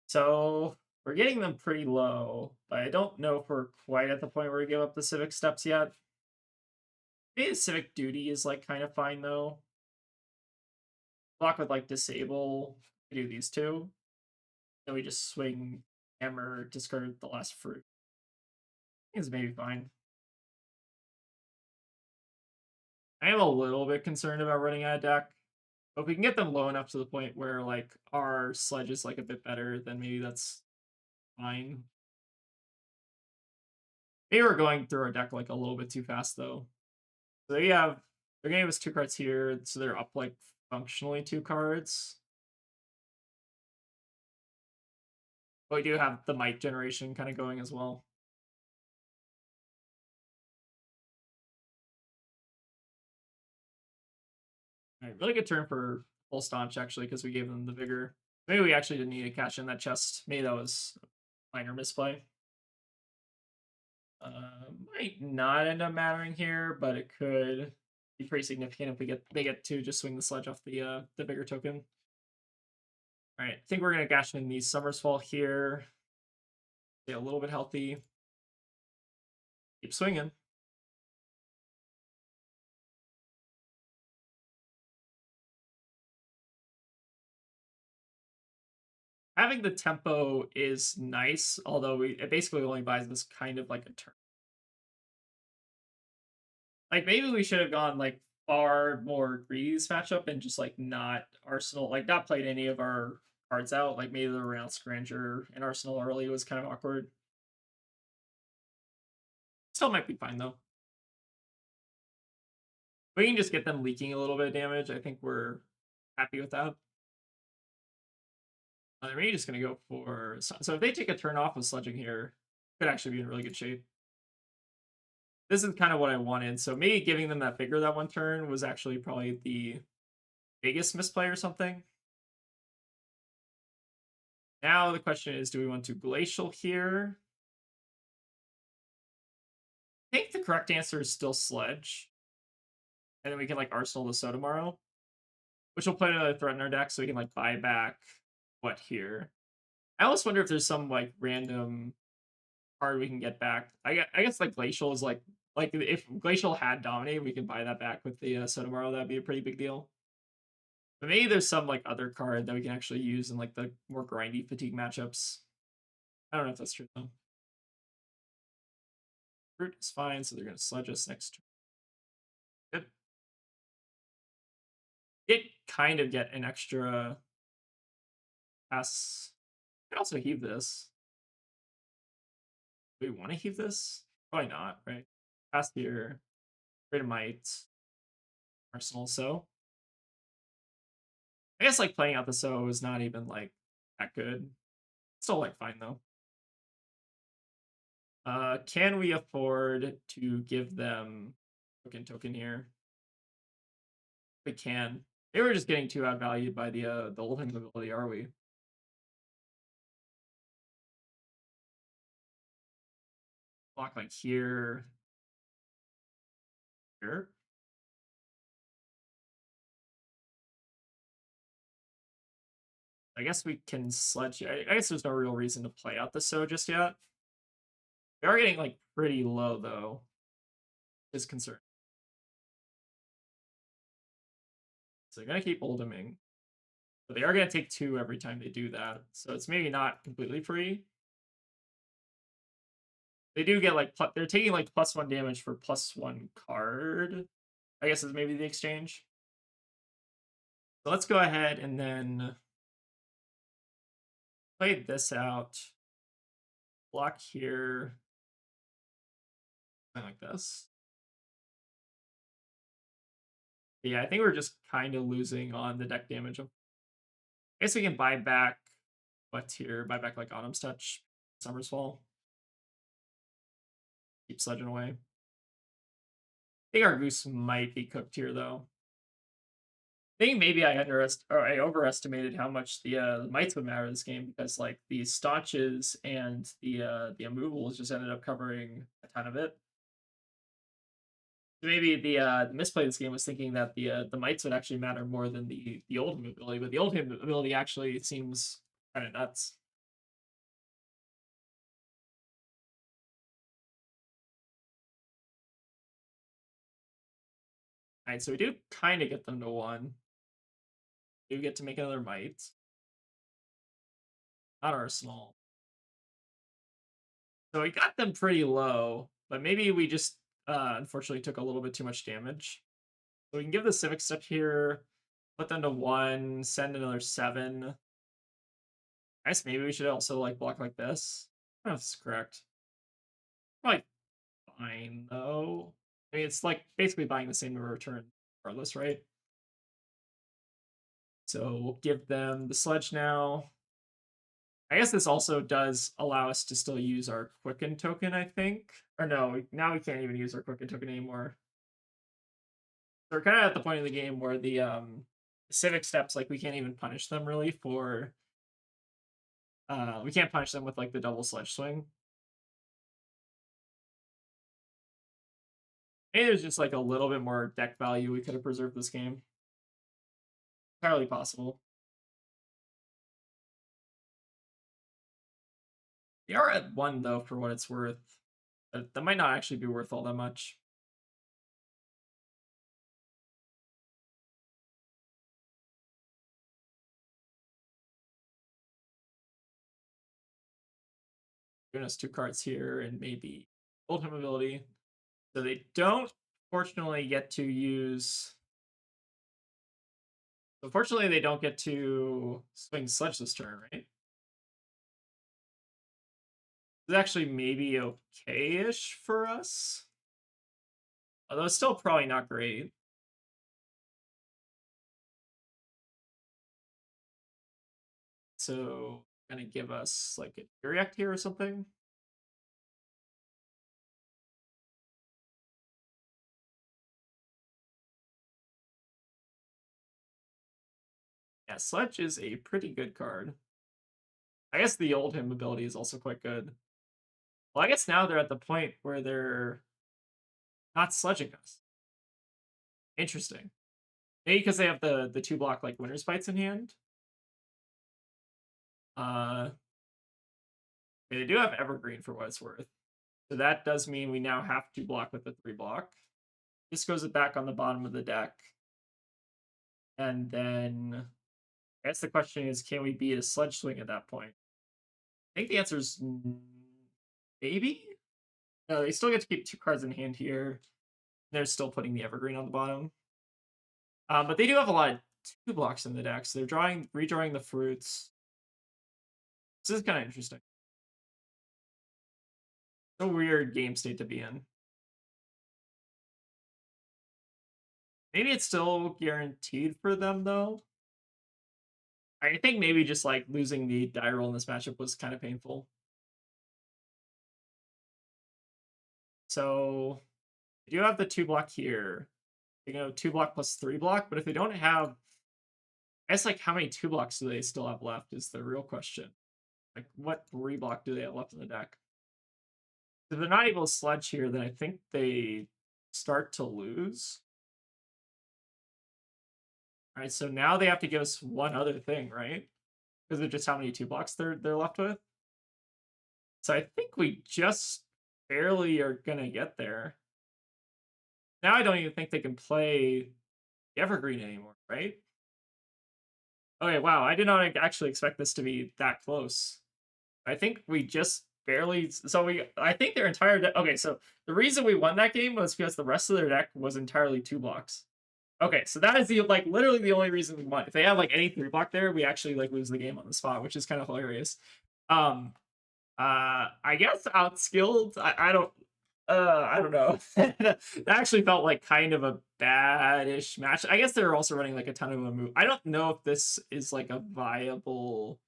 So we're getting them pretty low, but I don't know if we're quite at the point where we give up the Civic Steps yet. Maybe the Civic Duty is like kind of fine though. Block with like Disable, we do these two. Then we just swing Hammer, discard the last fruit. I think it's maybe fine. I am a little bit concerned about running out of deck. But if we can get them low enough to the point where like our Sledge is like a bit better, then maybe that's fine. Maybe we're going through our deck like a little bit too fast though. So they're gonna give us 2 cards here, so they're up like functionally 2 cards. But we do have the Might generation kind of going as well. Alright, really good turn for full staunch actually, because we gave them the vigor. Maybe we actually didn't need to cash in that chest. Maybe that was a minor misplay. Might not end up mattering here, but it could be pretty significant if they get to just swing the sledge off the bigger token. All right, I think we're gonna cash in these Summersfall here. Stay a little bit healthy. Keep swinging. Having the tempo is nice, although it basically only buys this kind of like a turn. Like maybe we should have gone like far more greedy this matchup and just like not Arsenal, like not played any of our cards out. Like maybe the Renounce Grandeur and Arsenal early was kind of awkward. Still might be fine though. We can just get them leaking a little bit of damage. I think we're happy with that. They're maybe just going to go for... So if they take a turn off with sledging here, could actually be in really good shape. This is kind of what I wanted. So maybe giving them that vigor that one turn was actually probably the biggest misplay or something. Now the question is, do we want to Glacial here? I think the correct answer is still Sledge. And then we can like Arsenal the Sotomorrow, which will put another threat in our deck so we can like buy back what here. I always wonder if there's some like random card we can get back. I guess like Glacial is like if Glacial had Dominate, we could buy that back with the Sotomorrow. That'd be a pretty big deal. But maybe there's some like other card that we can actually use in like the more grindy fatigue matchups. I don't know if that's true though. Fruit is fine, so they're gonna sledge us next turn. Good. It kind of get an extra pass. I can also heave this. Do we want to heave this? Probably not, right? Pass here. Great Might. Arsenal so. I guess like playing out the so is not even like that good. Still like fine though. Can we afford to give them token here? We can. Maybe we're just getting too outvalued by the ultimate ability, are we? Block like here. Here. I guess we can sledge. I guess there's no real reason to play out the so just yet. We are getting like pretty low though. Is concerned. So they're gonna keep ultiming. But they are gonna take 2 every time they do that. So it's maybe not completely free. They do get like they're taking like +1 damage for +1 card. I guess is maybe the exchange. So let's go ahead and then play this out. Block here. Something like this. Yeah, I think we're just kind of losing on the deck damage. I guess we can buy back what's here, buy back like Autumn's Touch, Summer's Fall. Keep sledging away. I think our goose might be cooked here though. I think maybe I overestimated how much the mites would matter this game because like the staunches and the immovables just ended up covering a ton of it. So maybe the misplay of this game was thinking that the mites would actually matter more than the ultimate ability, but the ultimate ability actually seems kind of nuts. All right, so we do kind of get them to 1. Do get to make another mite. Not Arsenal. So we got them pretty low, but maybe we just unfortunately took a little bit too much damage. So we can give the Civic Step here, put them to 1, send another 7. I guess maybe we should also like block like this. I don't know if this is correct. Probably fine though. I mean, it's like basically buying the same number of return regardless, right? So we'll give them the sledge now. I guess this also does allow us to still use our Quicken token, I think. Or no, now we can't even use our Quicken token anymore. we're kind of at the point of the game where the civic steps, like we can't even punish them really for we can't punish them with like the double sledge swing. Maybe there's just like a little bit more deck value we could have preserved this game. Entirely possible. They are at 1 though for what it's worth. That might not actually be worth all that much. Giving us 2 cards here and maybe ultimate ability. So they don't fortunately get to use. So fortunately they don't get to swing sledge this turn, right? It's actually maybe okay-ish for us. Although it's still probably not great. So gonna give us like a react here or something. Yeah, Sledge is a pretty good card. I guess the old him ability is also quite good. Well, I guess now they're at the point where they're not sledging us. Interesting. Maybe because they have the 2-block like Winter's Bites in hand. Uh they do have Evergreen for what it's worth. So that does mean we now have to block with the 3-block. This goes back on the bottom of the deck. And then I guess the question is, can we beat a sledge swing at that point? I think the answer is maybe. No, they still get to keep 2 cards in hand here. They're still putting the Evergreen on the bottom. But they do have a lot of 2-blocks in the deck, so they're redrawing the fruits. This is kind of interesting. It's a weird game state to be in. Maybe it's still guaranteed for them, though. I think maybe just like losing the die roll in this matchup was kind of painful. So you do have the 2-block here. 2-block plus 3-block, but if they don't have, I guess like how many 2-blocks do they still have left is the real question. Like what 3-block do they have left in the deck? If they're not able to sledge here, then I think they start to lose. All right, so now they have to give us one other thing, right? Because of just how many 2-blocks they're left with. So I think we just barely are gonna get there. Now I don't even think they can play Evergreen anymore, right? Okay, wow, I did not actually expect this to be that close. I think we just barely. So I think their entire deck. Okay, so the reason we won that game was because the rest of their deck was entirely 2-blocks. Okay, so that is the like literally the only reason we won. If they had like any 3-block there, we actually like lose the game on the spot, which is kind of hilarious. I guess outskilled. I don't know. That actually felt like kind of a bad-ish match. I guess they're also running like a ton of a move. I don't know if this is like a viable.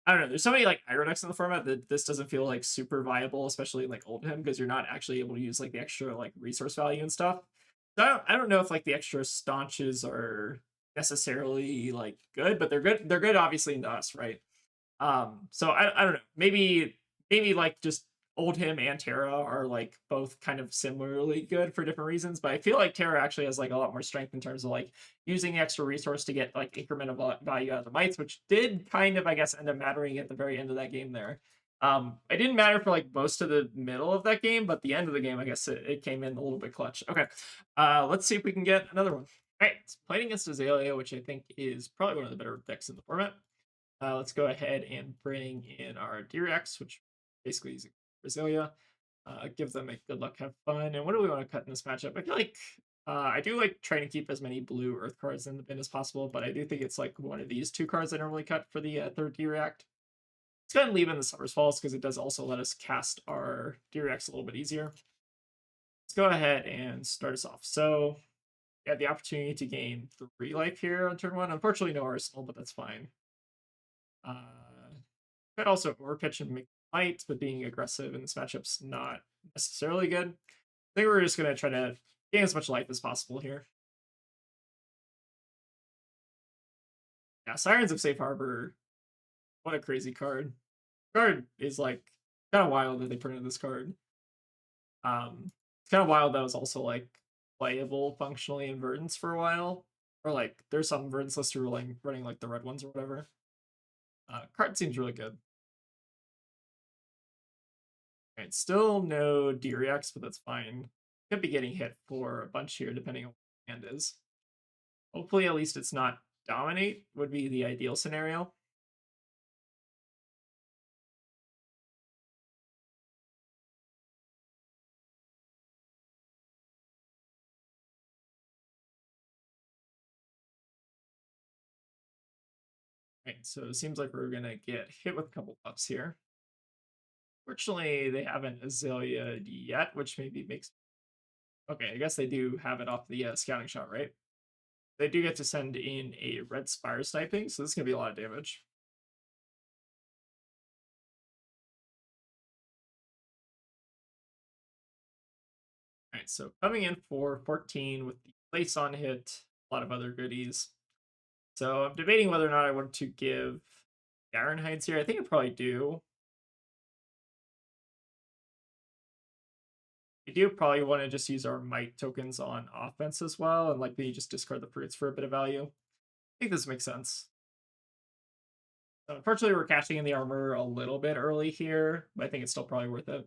I don't know. There's so many like aggro decks in the format that this doesn't feel like super viable, especially like Oldhim, because you're not actually able to use like the extra like resource value and stuff. So I don't know if like the extra staunches are necessarily like good, but they're good. They're good obviously into us, right? So I don't know. Maybe like just Oldhim and Terra are like both kind of similarly good for different reasons, but I feel like Terra actually has like a lot more strength in terms of like using the extra resource to get like incremental value out of the mites, which did kind of I guess end up mattering at the very end of that game there. It didn't matter for like most of the middle of that game, but the end of the game I guess it came in a little bit clutch. Okay, let's see if we can get another one. All right, it's playing against Azalea, which I think is probably one of the better decks in the format. Let's go ahead and bring in our D-Rex, which basically is Azalea. Give them a good luck, have fun. And what do we want to cut in this matchup? I feel like I do like trying to keep as many blue Earth cards in the bin as possible, but I do think it's like one of these 2 cards I normally cut for the third D-React. Let's go ahead and leave in the Summer's Falls because it does also let us cast our D-Rex a little bit easier. Let's go ahead and start us off. So we have the opportunity to gain 3 life here on turn 1. Unfortunately, no Arsenal, but that's fine. Could also overpitch and make fights, but being aggressive in this matchup's not necessarily good. I think we're just going to try to gain as much life as possible here. Yeah, Sirens of Safe Harbor. What a crazy card. Card is like kind of wild that they printed this card. It's kind of wild that was also like playable functionally in Verdants for a while, or like there's some Verdants lists who are like running like the red ones or whatever. Card seems really good. Right, still no D-Reacts, but that's fine. Could be getting hit for a bunch here depending on what the hand is. Hopefully, at least it's not Dominate would be the ideal scenario. Right, so it seems like we're gonna get hit with a couple buffs here. Fortunately, they haven't Azalea yet, which maybe makes. Okay, I guess they do have it off the scouting shot, right? They do get to send in a red Spire sniping, so this is gonna be a lot of damage. Alright, so coming in for 14 with the place on hit, a lot of other goodies. So I'm debating whether or not I want to give Garen here. I think I probably do. We do probably want to just use our might tokens on offense as well, and like maybe just discard the fruits for a bit of value. I think this makes sense. So unfortunately, we're cashing in the armor a little bit early here, but I think it's still probably worth it.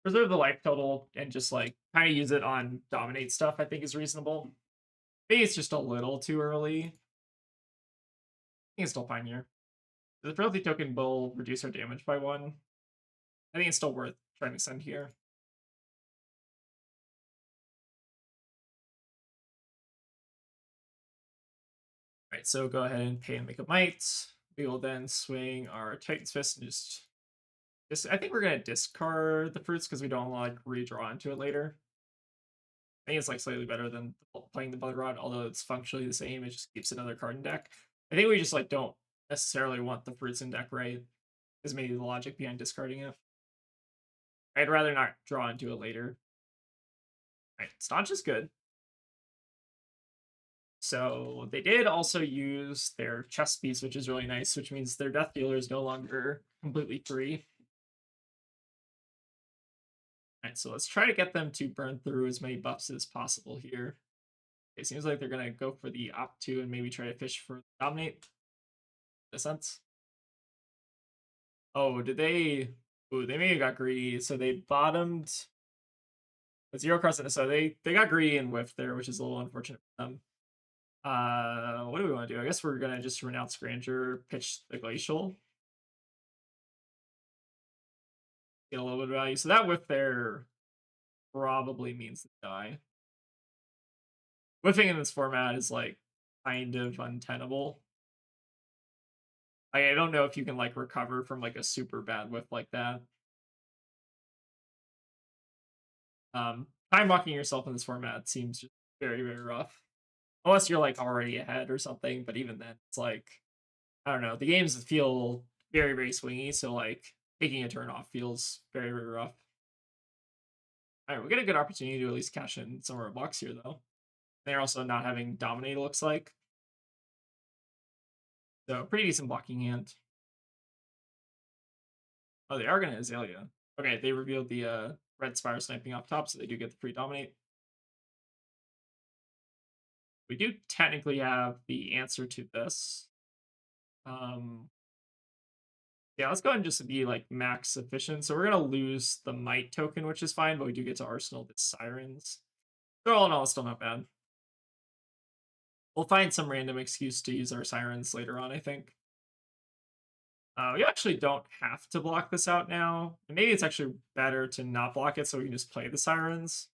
Preserve the life total and just like kind of use it on dominate stuff, I think is reasonable. Maybe it's just a little too early. I think it's still fine here. The frailty token will reduce our damage by 1. I think it's still worth trying to send here. Right, so go ahead and pay and make a might. We will then swing our Titan's Fist and just I think we're gonna discard the fruits because we don't like redraw into it later. I think it's like slightly better than playing the Blood Rod, although it's functionally the same. It just keeps another card in deck. I think we just like don't necessarily want the fruits in deck, right? Is maybe the logic behind discarding it. I'd rather not draw into it later. Right, Staunch is good. So they did also use their chest piece, which is really nice, which means their death dealer is no longer completely free. Alright, so let's try to get them to burn through as many buffs as possible here. It seems like they're going to go for the Opt 2 and maybe try to fish for Dominate. In a sense. Oh, did they... Ooh, they maybe got greedy. So they bottomed... The 0 Crescent, so they got greedy and whiffed there, which is a little unfortunate for them. What do we want to do? I guess we're going to just renounce Grandeur, pitch the Glacial. Get a little bit of value. So that whiff there probably means they die. Whiffing in this format is like kind of untenable. I don't know if you can like recover from like a super bad whiff like that. Time blocking yourself in this format seems just very, very rough. Unless you're like already ahead or something, but even then, it's like I don't know. The games feel very, very swingy, so like taking a turn off feels very, very rough. All right, we get a good opportunity to at least cash in some of our blocks here, though. They're also not having dominate. It looks like so pretty decent blocking hand. Oh, they are gonna Azalea. Okay, they revealed the red Spire sniping off top, so they do get the free dominate. We do technically have the answer to this. Yeah, let's go ahead and just be like max efficient. So we're gonna lose the might token, which is fine, but we do get to arsenal the sirens. So all in all, it's still not bad. We'll find some random excuse to use our sirens later on, I think. We actually don't have to block this out now. And maybe it's actually better to not block it so we can just play the sirens.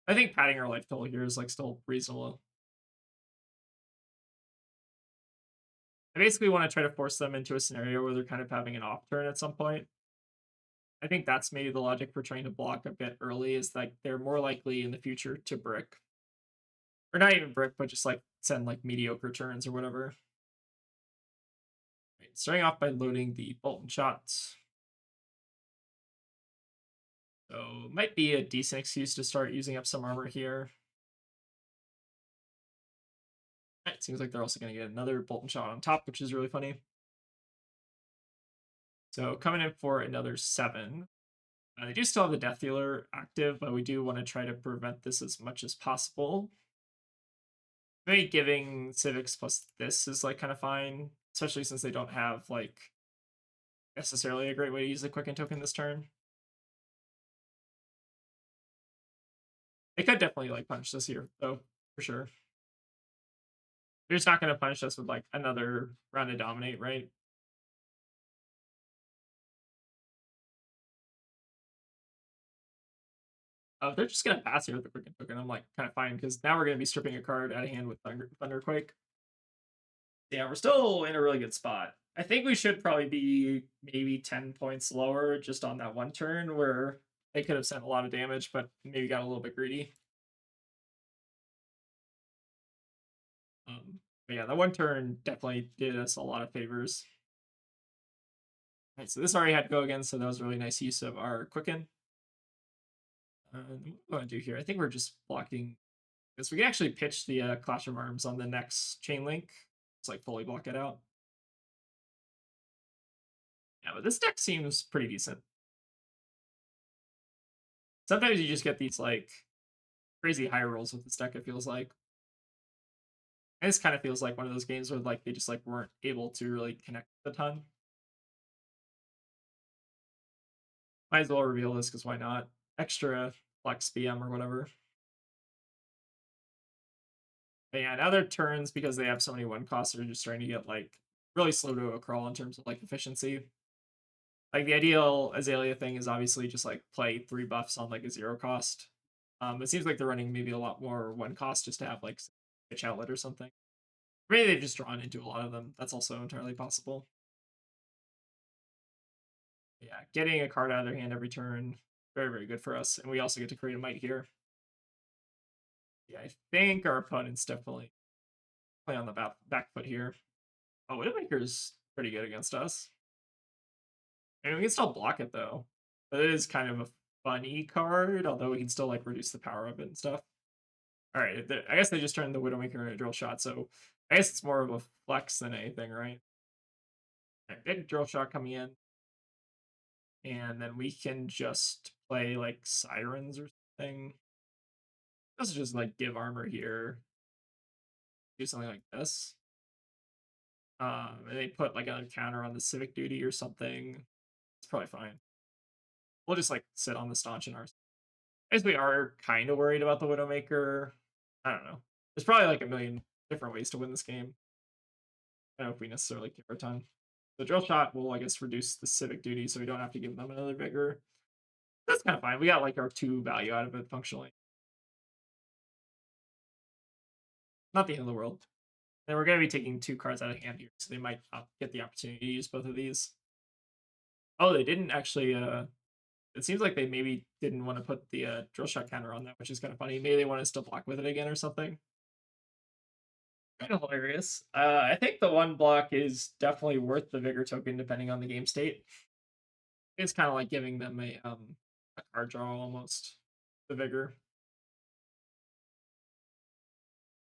I think padding our life total here is like still reasonable. I basically want to try to force them into a scenario where they're kind of having an off turn at some point. I think that's maybe the logic for trying to block a bit early is like they're more likely in the future to brick. Or not even brick, but just like send like mediocre turns or whatever. Right, starting off by loading the Bolton shots. So might be a decent excuse to start using up some armor here. It seems like they're also going to get another Bolton shot on top, which is really funny. So coming in for another 7. They do still have the Death Dealer active, but we do want to try to prevent this as much as possible. Maybe giving Civics plus this is like kind of fine, especially since they don't have like necessarily a great way to use the Quicken token this turn. They could definitely like punish this here, though, for sure. They're just not going to punish us with like another round to dominate, right? They're just going to pass here with the Quicken token. I'm like kind of fine because now we're going to be stripping a card out of hand with Thunderquake. Yeah, we're still in a really good spot. I think we should probably be maybe 10 points lower just on that one turn where they could have sent a lot of damage, but maybe got a little bit greedy. But yeah, that one turn definitely did us a lot of favors. All right, so this already had to go again, so that was really nice use of our Quicken. What do I want to do here? I think we're just blocking this. We can actually pitch the Clash of Arms on the next chain link. Just like fully block it out. Yeah, but this deck seems pretty decent. Sometimes you just get these like crazy high rolls with this deck, it feels like. And this kind of feels like one of those games where like they just like weren't able to really connect a ton. Might as well reveal this because why not? Extra flex BM or whatever. But yeah, now their turns, because they have so many one costs, are just trying to get like really slow to a crawl in terms of like efficiency. Like the ideal Azalea thing is obviously just like play 3 buffs on like a 0 cost. It seems like they're running maybe a lot more 1 cost just to have like pitch outlet or something. Maybe they've just drawn into a lot of them. That's also entirely possible. Yeah, getting a card out of their hand every turn, very, very good for us. And we also get to create a might here. Yeah, I think our opponent's definitely play on the back foot here. Oh, Widowmaker's pretty good against us. I mean, we can still block it though. But it is kind of a funny card, although we can still like reduce the power of it and stuff. All right, I guess they just turned the Widowmaker into a drill shot, so I guess it's more of a flex than anything, right? All right, big drill shot coming in. And then we can just play like sirens or something. Let's just like give armor here. Do something like this. And they put like a counter on the civic duty or something. It's probably fine. We'll just like sit on the staunch in ours. I guess we are kind of worried about the Widowmaker. I don't know. There's probably like a million different ways to win this game. I don't know if we necessarily care a ton. The drill shot will, I guess, reduce the civic duty, so we don't have to give them another vigor. That's kind of fine. We got like our 2 value out of it functionally. Not the end of the world. And we're going to be taking 2 cards out of hand here, so they might get the opportunity to use both of these. Oh, they didn't actually. It seems like they maybe didn't want to put the drill shot counter on that, which is kind of funny. Maybe they want to still block with it again or something. Kind of hilarious. I think the 1 block is definitely worth the vigor token depending on the game state. It's kind of like giving them a card draw almost. The vigor.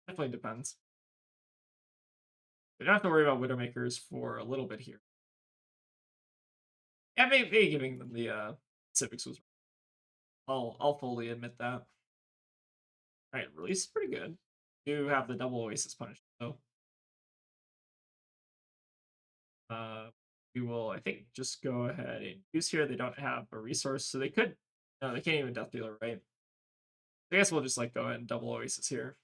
Definitely depends. We don't have to worry about Widowmakers for a little bit here. Yeah, maybe giving them the civics was. I'll fully admit that. All right, release is pretty good. Do have the double oasis punishment though. We will, I think, just go ahead and use here. They don't have a resource, so they could. No, they can't even Death Dealer, right? I guess we'll just like go ahead and double oasis here.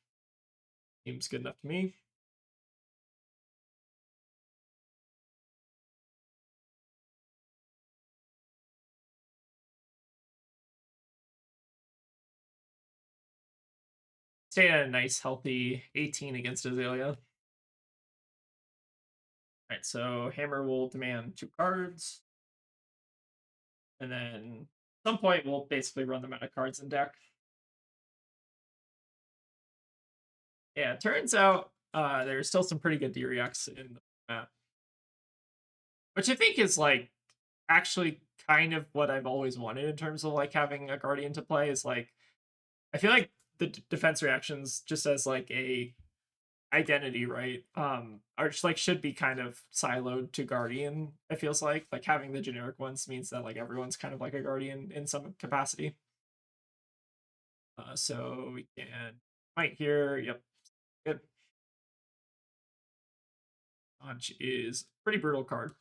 Seems good enough to me. Stay at a nice, healthy 18 against Azalea. All right, so Hammer will demand 2 cards. And then at some point, we'll basically run them out of cards in deck. Yeah, it turns out there's still some pretty good D-Reacts in the map. Which I think is like actually kind of what I've always wanted in terms of like having a Guardian to play is like I feel like the defense reactions just as like a identity, right? Are just like should be kind of siloed to guardian. It feels like having the generic ones means that like everyone's kind of like a guardian in some capacity. So we can right here. Yep, good. Launch is pretty brutal card.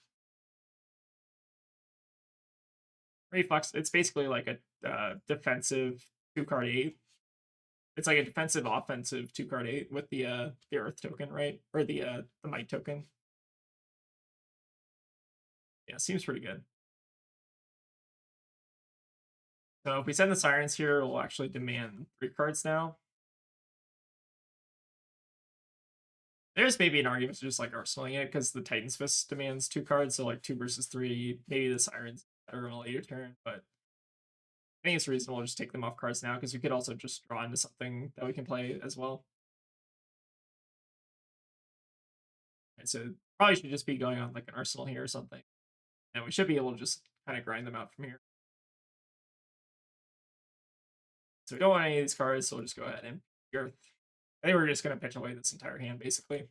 Reflex. It's basically like a defensive 2 card 8. It's like a defensive offensive 2 card 8 with the Earth token, right? Or the Might token. Yeah, seems pretty good. So if we send the Sirens here, it'll actually demand 3 cards now. There's maybe an argument to just like arsenaling it because the Titan's Fist demands 2 cards, so like 2 versus 3. Maybe the Sirens better on a later turn, but I think it's reasonable to just take them off cards now because we could also just draw into something that we can play as well. Right, so probably should just be going on like an arsenal here or something, and we should be able to just kind of grind them out from here. So we don't want any of these cards, so we'll just go ahead and Earth. I think we're just going to pitch away this entire hand, basically.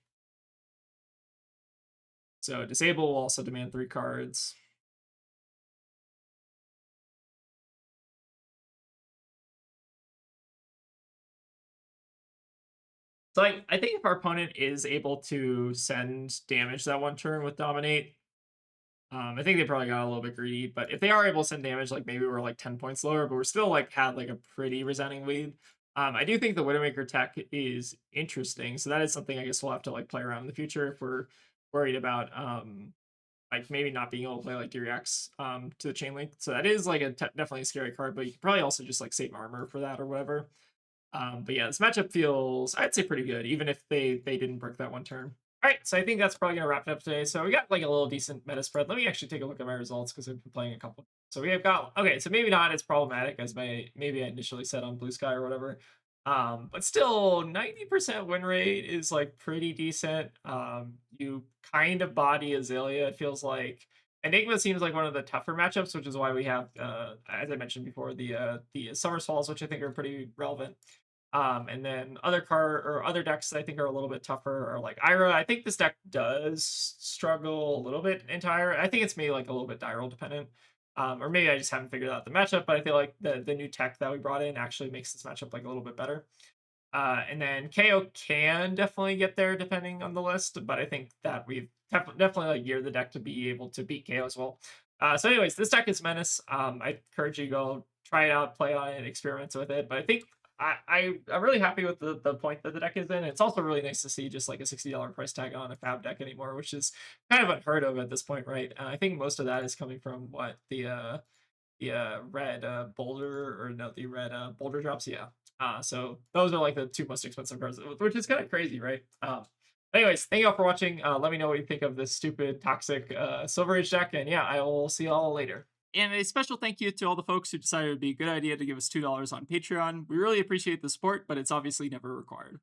So disable will also demand 3 cards. So I think if our opponent is able to send damage that one turn with Dominate, I think they probably got a little bit greedy. But if they are able to send damage, like maybe we're like 10 points lower, but we're still like had like a pretty resounding lead. I do think the Widowmaker tech is interesting, so that is something I guess we'll have to like play around in the future if we're worried about like maybe not being able to play like Diriax to the Chain Link. So that is like definitely a scary card, but you can probably also just like save armor for that or whatever. But yeah, this matchup feels, I'd say, pretty good, even if they didn't break that one turn. All right, so I think that's probably gonna wrap it up today. So we got like a little decent meta spread. Let me actually take a look at my results because I've been playing a couple. So we have got okay, so maybe not as problematic as maybe I initially said on Blue Sky or whatever. But still 90% win rate is like pretty decent. You kind of body Azalea, it feels like. Enigma seems like one of the tougher matchups, which is why we have, as I mentioned before, the Summer Falls, which I think are pretty relevant. And then other decks that I think are a little bit tougher are like Ira. I think this deck does struggle a little bit in Ira. I think it's maybe like a little bit die roll dependent. Or maybe I just haven't figured out the matchup, but I feel like the new tech that we brought in actually makes this matchup like a little bit better. And then Kayo can definitely get there depending on the list, but I think that we've definitely like geared the deck to be able to beat Kayo as well. So anyways, this deck is Menace. I encourage you to go try it out, play on it, experiment with it. But I think I'm really happy with the point that the deck is in. It's also really nice to see just like a $60 price tag on a FaB deck anymore, which is kind of unheard of at this point, right? I think most of that is coming from what the red boulder or no the red boulder drops, yeah. So those are like the 2 most expensive cards, which is kind of crazy, right? Anyways, thank you all for watching. Let me know what you think of this stupid toxic Silver Age deck, and yeah, I will see y'all later. And a special thank you to all the folks who decided it'd be a good idea to give us $2 on Patreon. We really appreciate the support, but it's obviously never required.